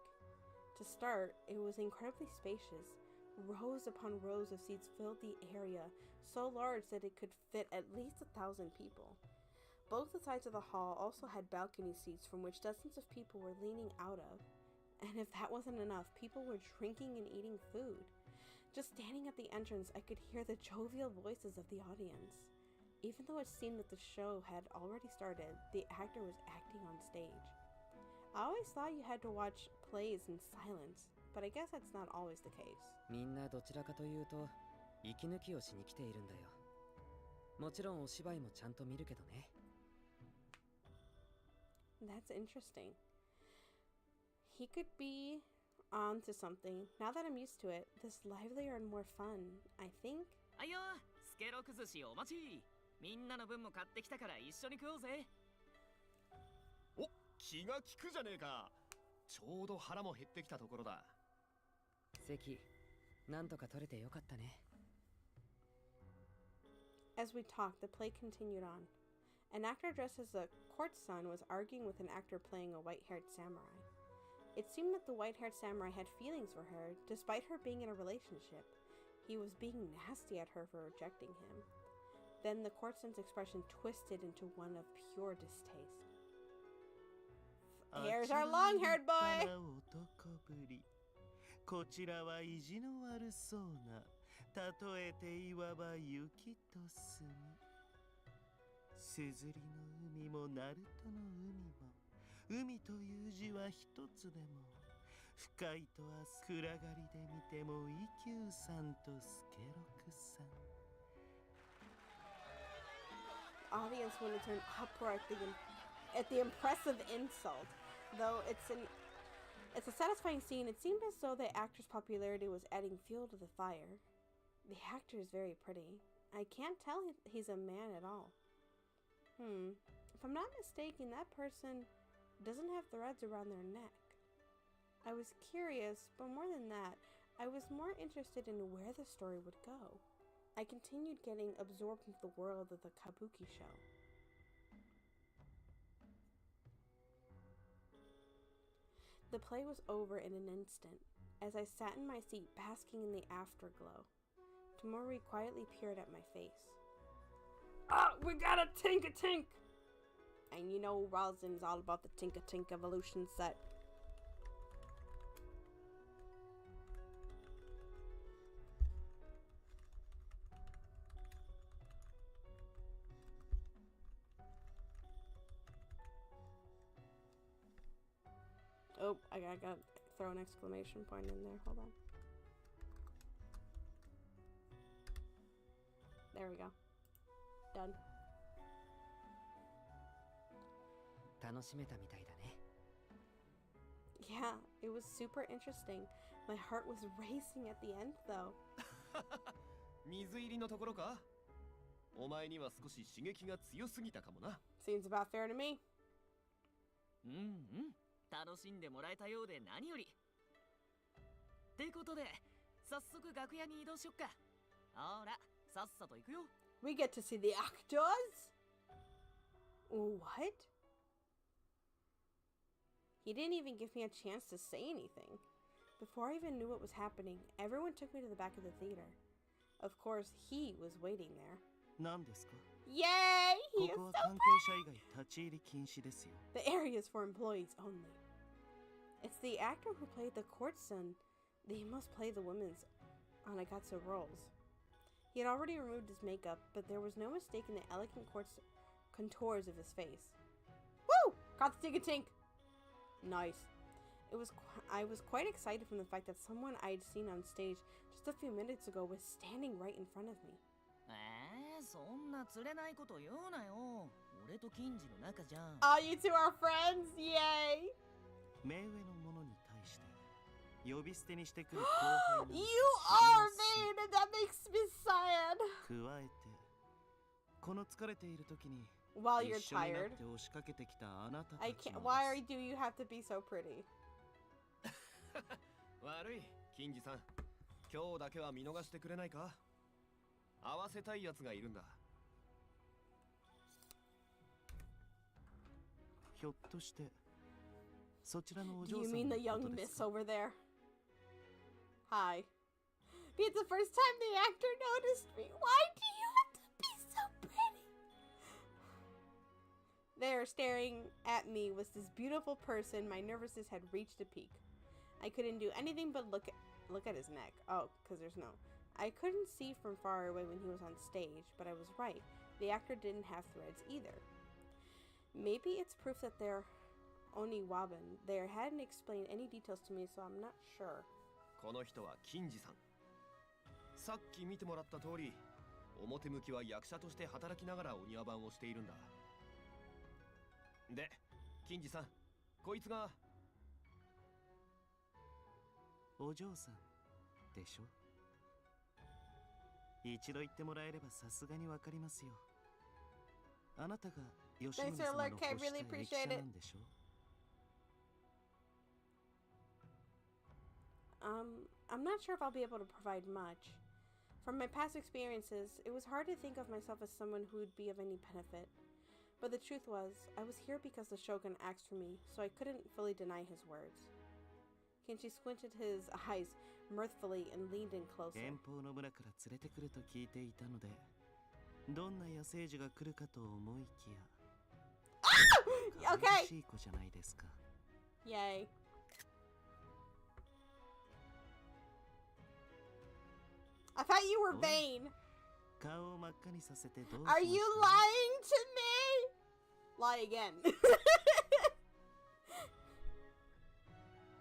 To start, it was incredibly spacious. Rows upon rows of seats filled the area, so large that it could fit at least 1,000 people. Both the sides of the hall also had balcony seats from which dozens of people were leaning out of. And if that wasn't enough, people were drinking and eating food. Just standing at the entrance, I could hear the jovial voices of the audience. Even though it seemed that the show had already started, the actor was acting on stage. I always thought you had to watch plays in silence, but I guess that's not always the case. みんなどちらかというと、息抜きをしに来ているんだよ。もちろんお芝居もちゃんと見るけどね。That's interesting. He could be onto something. Now that I'm used to it, this livelier and more fun, I think. あいよ、スケロク寿司お待ち。みんなの分も買ってきたから一緒に食おうぜ。お、気が利くじゃねえか。ちょうど腹も減ってきたところだ。席、なんとか取れてよかったね。As we talked, the play continued on. An actor dressed as a court son was arguing with an actor playing a white-haired samurai. It seemed that the white-haired samurai had feelings for her, despite her being in a relationship. He was being nasty at her for rejecting him. Then the court son's expression twisted into one of pure distaste. Here's our long-haired boy! こちらは意地の悪そうな、例えていわば雪と墨。すずりの海もナルトの海も海という字は一つでも深いとは暗がりで見てもイキューさんとスケロクさん Audience want to turn uproar at the impressive insult. Though it's a satisfying scene, it seemed as though the actor's popularity was adding fuel to the fire. The actor is very pretty. I can't tell he's a man at all. If I'm not mistaken, that person doesn't have threads around their neck. I was curious, but more than that, I was more interested in where the story would go. I continued getting absorbed into the world of the kabuki show. The play was over in an instant, as I sat in my seat basking in the afterglow. Tamori quietly peered at my face. We got a Tinka-Tink! And you know Rosin's all about the Tinka-Tink evolution set. Oh, I gotta throw an exclamation point in there. Hold on. There we go. Done. 楽しめたみたいだね。 Yeah, it was super interesting. My heart was racing at the end, though. 水入りのところか？お前には少し刺激が強すぎたかもな。 Seems about fair to me. 楽しんでもらえたようで何より。ってことで、早速楽屋に移動しよっか。ほら、さっさと行くよ。We get to see the actors? What? He didn't even give me a chance to say anything. Before I even knew what was happening, everyone took me to the back of the theater. Of course, he was waiting there. 何ですか? Yay! He is ここは so 関係者以外立ち入り禁止ですよ。 The area is for employees only. It's the actor who played the court-son. They must play the women's Anagatsu roles. He had already removed his makeup, but there was no mistaking the elegant contours of his face. Woo! Got the Tinka-Tink! Nice. I was quite excited from the fact that someone I'd seen on stage just a few minutes ago was standing right in front of me. そんな釣れないこと言うなよ。俺と金次の仲じゃん。Oh, you two are friends! Yay! 目上の者に対して呼び捨てにしてくる後輩の You are vain, and that makes me sad. 加えてこの疲れている時に While you're 一緒になっ tired. て押しかけてきたあなたた I ち can't. も Why do you have to be so pretty? 悪い、金次さん。今日だけは見逃してくれないか？合わせたいやつがいるんだ。ひょっとしてそちらのお Do 嬢 you さん mean の the こ young とで miss すか? over there? Hi. It's the first time the actor noticed me. Why do you have to be so pretty? There, staring at me, was this beautiful person. My nervousness had reached a peak. I couldn't do anything but look at his neck. Oh, because there's no... I couldn't see from far away when he was on stage, but I was right. The actor didn't have threads either. Maybe it's proof that they're Oniwaban. They hadn't explained any details to me, so I'm not sure. この人は金次さん。さっき見てもらった通り、表向きは役者として働きながらお庭番をしているんだ。で、金次さん、こいつがお嬢さんでしょ？一度言ってもらえればさすがにわかりますよ。あなたが吉宗様の欲した駅舎なんでしょ？I'm not sure if I'll be able to provide much. From my past experiences, it was hard to think of myself as someone who would be of any benefit. But the truth was, I was here because the Shogun asked for me, so I couldn't fully deny his words. Kenshi squinted his eyes mirthfully and leaned in closer. 遠方の村から連れてくると聞いていたので、どんな野生児が来るかと思いきや、可愛らしい子じゃないですか。 Yay. I thought you were vain. 顔を真っ赤にさせてどうしました Are you lying to me? Lie again.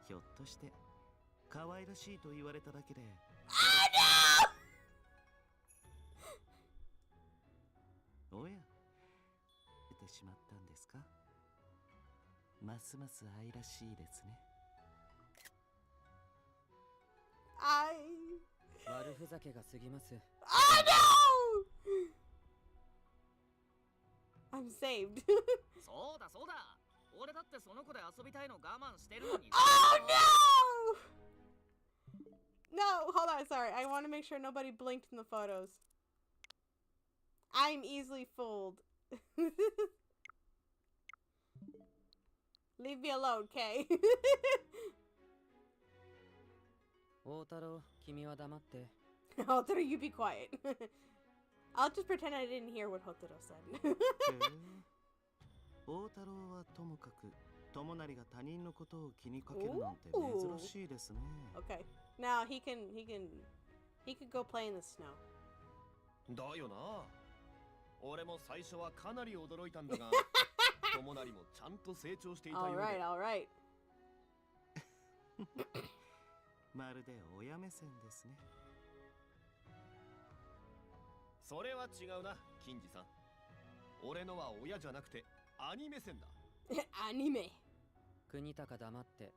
ひょっとして可愛らしいと言われただけで Oh no! おや出てしまったんですかますます愛らしいですね 悪ふざけが過ぎます。 Oh no! I'm saved. そうだそうだ。俺だってその子で遊びたいの我慢してるのに。 Oh no! No, hold on, sorry. I want to make sure nobody blinked in the photos. I'm easily fooled. Leave me alone, Kay. 大太郎、君は黙って。 Hotaro, you be quiet. I'll just pretend I didn't hear what Hotaro said. 大太郎はともかく友成が他人のことを気にかけるなんて珍しいですね Okay. Now he could go play in the snow. だよな。俺も最初はかなり驚いたんだが、友成もちゃんと成長していたようで。All right. まるで親目線ですねそれは違うな、金次さん。俺のは親じゃなくて兄目線だ。Anime. 国高黙って。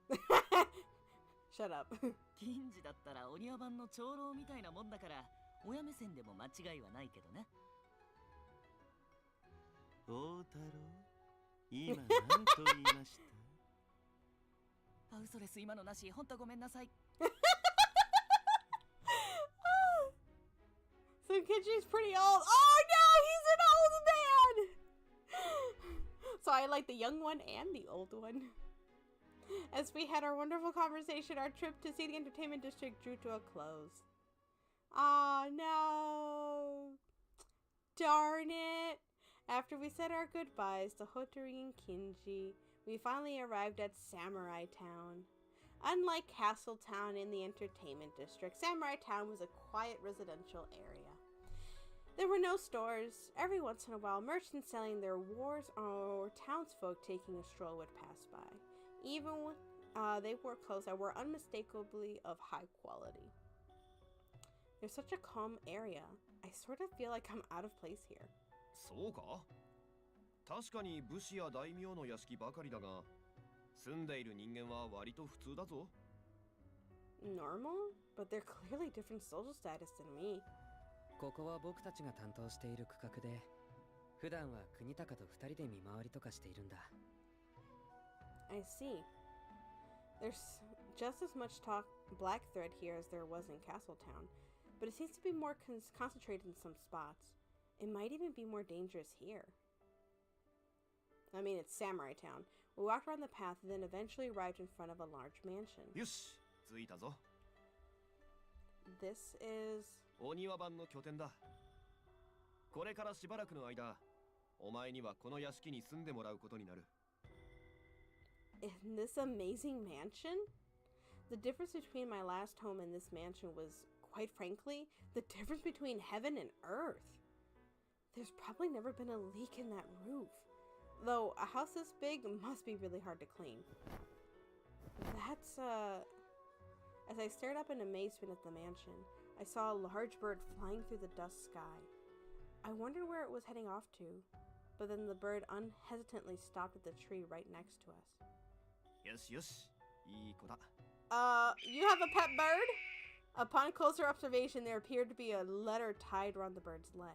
Shut up. 金次だったらお庭番の長老みたいなもんだから親目線でも間違いはないけどね。大太郎今何と言いましたあ、嘘です。今のなし。ほんとごめんなさい。So Kiji's pretty old. Oh no, he's an old man. So I like the young one and the old one. As we had our wonderful conversation, our trip to see the entertainment district drew to a close. Oh no. Darn it. After we said our goodbyes to Hotori and Kinji, we finally arrived at Samurai Town. Unlike Castle Town in the entertainment district, Samurai Town was a quiet residential area. There were no stores. Every once in a while, merchants selling their wares or townsfolk taking a stroll would pass by. Even when they wore clothes that were unmistakably of high quality. There's such a calm area. I sort of feel like I'm out of place here. そうか？確かに武士や大名の屋敷ばかりだが、住んでいる人間は割と普通だぞ。 Normal? But they're clearly different social status than me. ここは僕たちが担当している区画で、普段は国高と二人で見回りとかしているんだ。 I see. There's just as much black thread here as there was in Castletown, but it seems to be more concentrated in some spots. It might even be more dangerous here. I mean, it's Samurai Town. We walked around the path and then eventually arrived in front of a large mansion. よし、着いたぞ。 This is... お庭番の拠点だ。これからしばらくの間、お前にはこの屋敷に住んでもらうことになる。 In this amazing mansion? The difference between my last home and this mansion was, quite frankly, the difference between heaven and earth. There's probably never been a leak in that roof. Though, a house this big must be really hard to clean. That's, As I stared up in amazement at the mansion, I saw a large bird flying through the dusk sky. I wondered where it was heading off to, but then the bird unhesitantly stopped at the tree right next to us. よしよし、いい子だ。You have a pet bird? Upon closer observation, there appeared to be a letter tied around the bird's leg.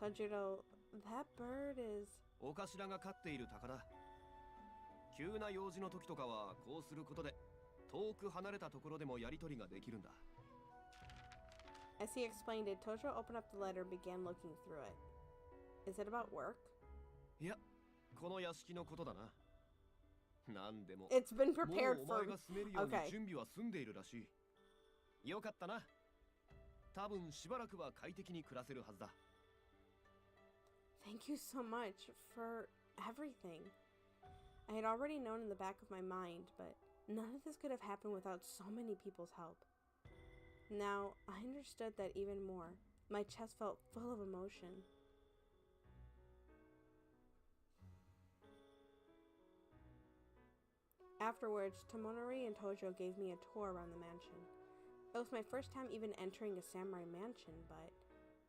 Tanjiro, that bird is... お頭が飼っている鷹だ。急な用事の時とかはこうすることで遠く離れたところでもやり取りができるんだ。 As he explained it, Tojo opened up the letter and began looking through it. Is it about work? いや、この屋敷のことだな。なんでも、 It's been もう prepared お for... 前が住めるように Okay. 準備は済んでいるらしい。よかったな。多分しばらくは快適に暮らせるはずだ。 Thank you so much for everything. I had already known in the back of my mind, but none of this could have happened without so many people's help. Now, I understood that even more. My chest felt full of emotion. Afterwards, Tomonori and Tojo gave me a tour around the mansion. It was my first time even entering a samurai mansion, but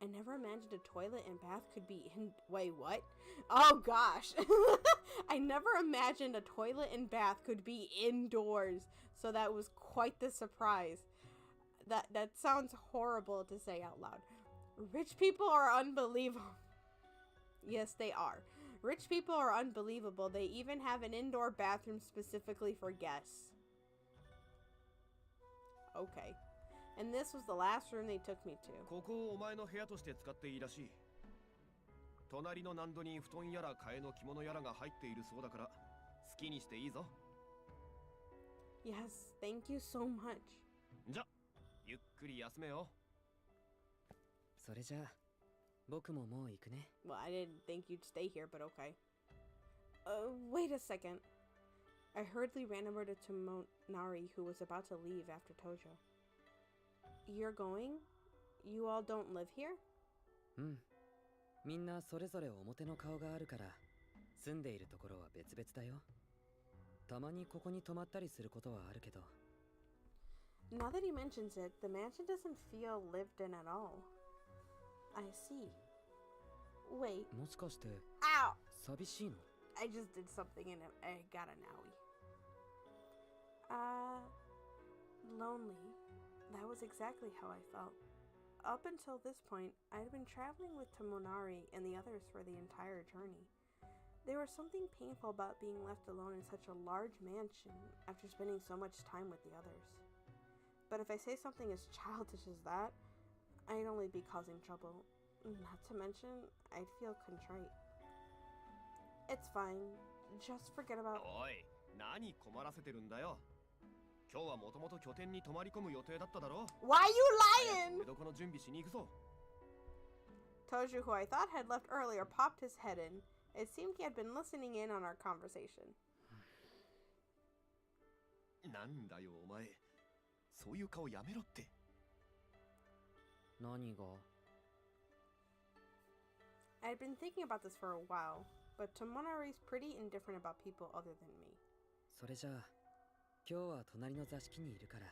I never imagined a toilet and bath could be in... Wait, what? Oh gosh. I never imagined a toilet and bath could be indoors, so that was quite the surprise. That sounds horrible to say out loud. Rich people are unbelievable. Yes, they are. Rich people are unbelievable. They even have an indoor bathroom specifically for guests. Okay. And this was the last room they took me to. ここをお前の部屋として使っていいらしい。隣の納戸に布団やら替えの着物やらが入っているそうだから、好きにしていいぞ。Yes, thank you so much. じゃ、ゆっくり休めよ。それじゃあ、僕ももう行くね。Well, I didn't think you'd stay here, but okay. Wait a second. I hurriedly ran over to Tomonari, who was about to leave after Tojo. You're going? You all don't live here? うん。みんなそれぞれ表の顔があるから、住んでいるところは別々だよ。たまにここに泊まったりすることはあるけど。Now that he mentions it, the mansion doesn't feel lived in at all. I see. Wait. もしかして、Ow! 寂しいの？ I just did something and I got an owie. Lonely. That was exactly how I felt. Up until this point, I'd been traveling with Tomonari and the others for the entire journey. There was something painful about being left alone in such a large mansion after spending so much time with the others. But if I say something as childish as that, I'd only be causing trouble. Not to mention, I'd feel contrite. It's fine. Just forget about... おい、何困らせてるんだよ。今日はもともと拠点に泊まり込む予定だっただろ。Why you lying? どこの準備しに行くぞ。Tojo, who I thought had left earlier, popped his head in. It seemed he had been listening in on our conversation. なんだよお前。そういう顔やめろって。何が？ I'd been thinking about this for a while, but Tomonari's pretty indifferent about people other than me. それじゃあ、今日は隣の座敷にいるから、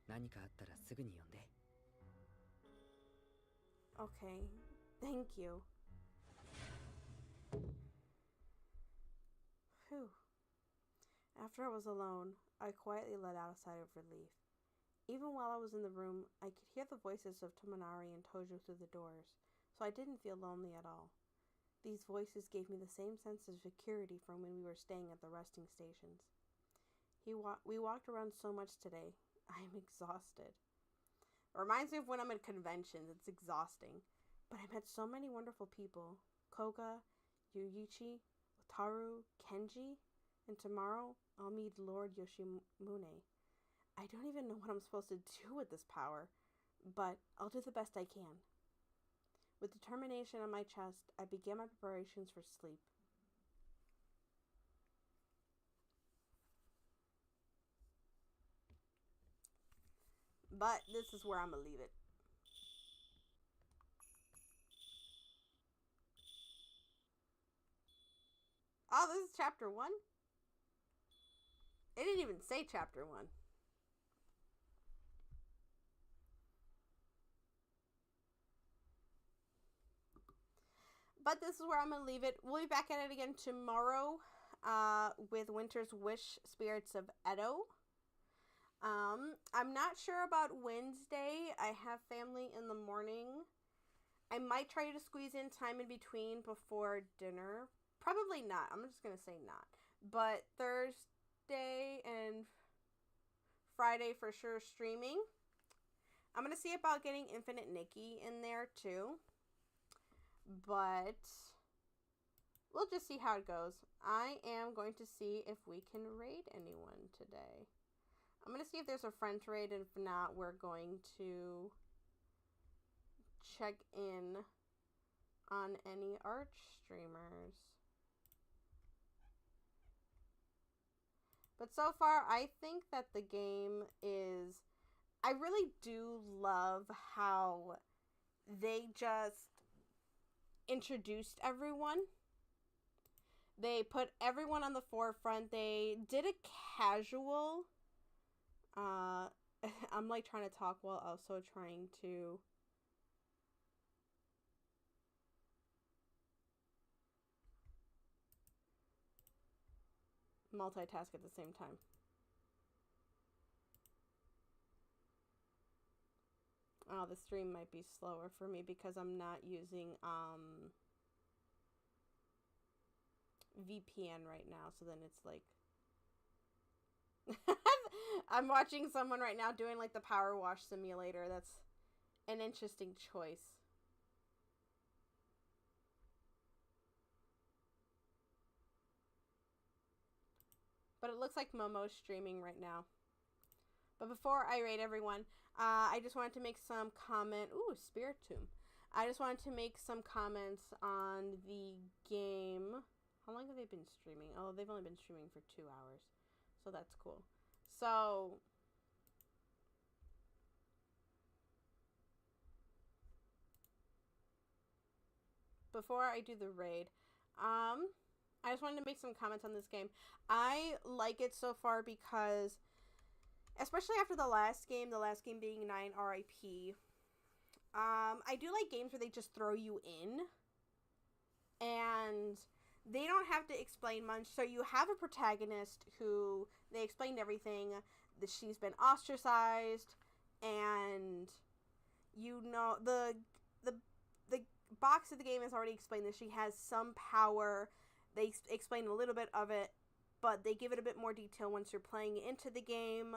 何かあったらすぐに呼んで。Okay, thank you. Phew. After I was alone, I quietly let out a sigh of relief. Even while I was in the room, I could hear the voices of Tomonari and Tojo through the doors, so I didn't feel lonely at all. These voices gave me the same sense of security from when we were staying at the resting stations. We walked around so much today. I am exhausted. It reminds me of when I'm at conventions. It's exhausting. But I met so many wonderful people. Koga, Yuichi, Wataru, Kenji, and tomorrow I'll meet Lord Yoshimune. I don't even know what I'm supposed to do with this power, but I'll do the best I can. With determination on my chest, I began my preparations for sleep. But this is where I'm gonna leave it. Oh, this is chapter 1? It didn't even say chapter 1. But this is where I'm going to leave it. We'll be back at it again tomorrow with Winter's Wish Spirits of Edo. I'm not sure about Wednesday. I have family in the morning. I might try to squeeze in time in between before dinner. Probably not. I'm just going to say not. But Thursday and Friday for sure streaming. I'm going to see about getting Infinite Nikki in there too. But we'll just see how it goes. I am going to see if we can raid anyone today. I'm going to see if there's a friend to raid, and if not, we're going to check in on any Arch streamers. But so far, I think that the game is... I really do love how they just introduced everyone. They put everyone on the forefront. They did a casual, I'm like trying to talk while also trying to multitask at the same time. Oh, the stream might be slower for me because I'm not using VPN right now, so then it's like I'm watching someone right now doing like the power wash simulator. That's an interesting choice. But it looks like Momo's streaming right now. But before I rate everyone, I just wanted to make some comment. Ooh, Spirit Tomb. I just wanted to make some comments on the game. How long have they been streaming? Oh, they've only been streaming for 2 hours. So that's cool. So before I do the raid, I just wanted to make some comments on this game. I like it so far because, especially after the last game being 9 RIP, I do like games where they just throw you in and they don't have to explain much. So you have a protagonist who they explained everything, that she's been ostracized, and you know the box of the game has already explained that she has some power. They explain a little bit of it, but they give it a bit more detail once you're playing into the game.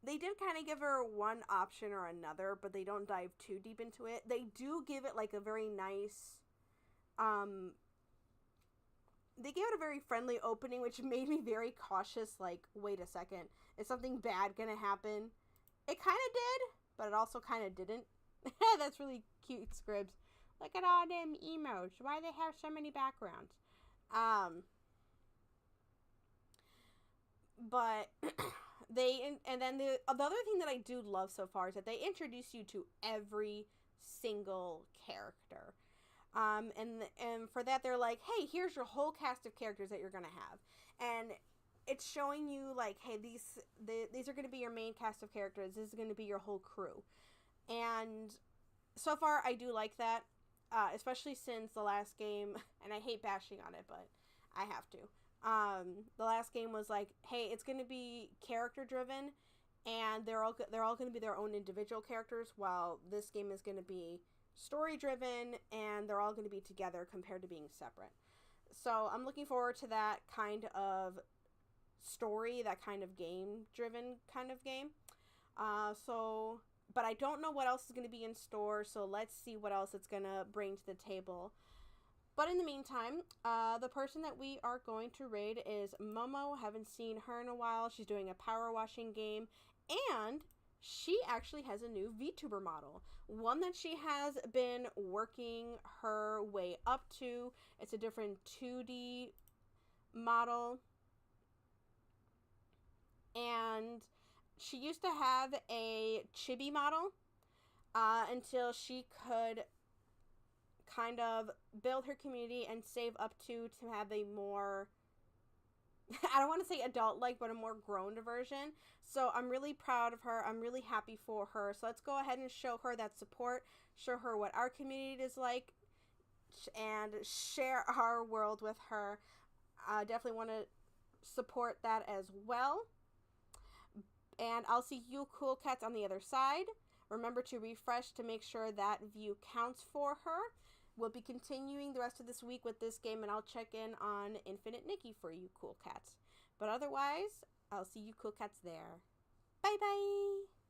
They did kind of give her one option or another, but they don't dive too deep into it. They do give it like a very nice, they gave it a very friendly opening, which made me very cautious, like, wait a second, is something bad gonna happen? It kind of did, but it also kind of didn't. That's really cute, Scribs. Look at all them emotes. Why they have so many backgrounds? But and then the other thing that I do love so far is that they introduce you to every single character. And for that, they're like, hey, here's your whole cast of characters that you're gonna have, and it's showing you like, hey, these are gonna be your main cast of characters. This is gonna be your whole crew, and so far I do like that, especially since the last game, and I hate bashing on it, but I have to. The last game was like, hey, it's gonna be character driven, and they're all gonna be their own individual characters, while this game is gonna be story driven, and they're all going to be together compared to being separate. So I'm looking forward to that kind of story, that kind of game driven kind of game. But I don't know what else is going to be in store, so let's see what else it's going to bring to the table. But in the meantime, the person that we are going to raid is Momo. Haven't seen her in a while. She's doing a power washing game, and she actually has a new VTuber model, one that she has been working her way up to. It's a different 2D model, and she used to have a chibi model until she could kind of build her community and save up to have a more, I don't want to say adult-like, but a more grown version. So I'm really proud of her. I'm really happy for her. So let's go ahead and show her that support, show her what our community is like, and share our world with her. I definitely want to support that as well. And I'll see you cool cats on the other side. Remember to refresh to make sure that view counts for her. We'll be continuing the rest of this week with this game, and I'll check in on Infinite Nikki for you cool cats. But otherwise, I'll see you cool cats there. Bye bye!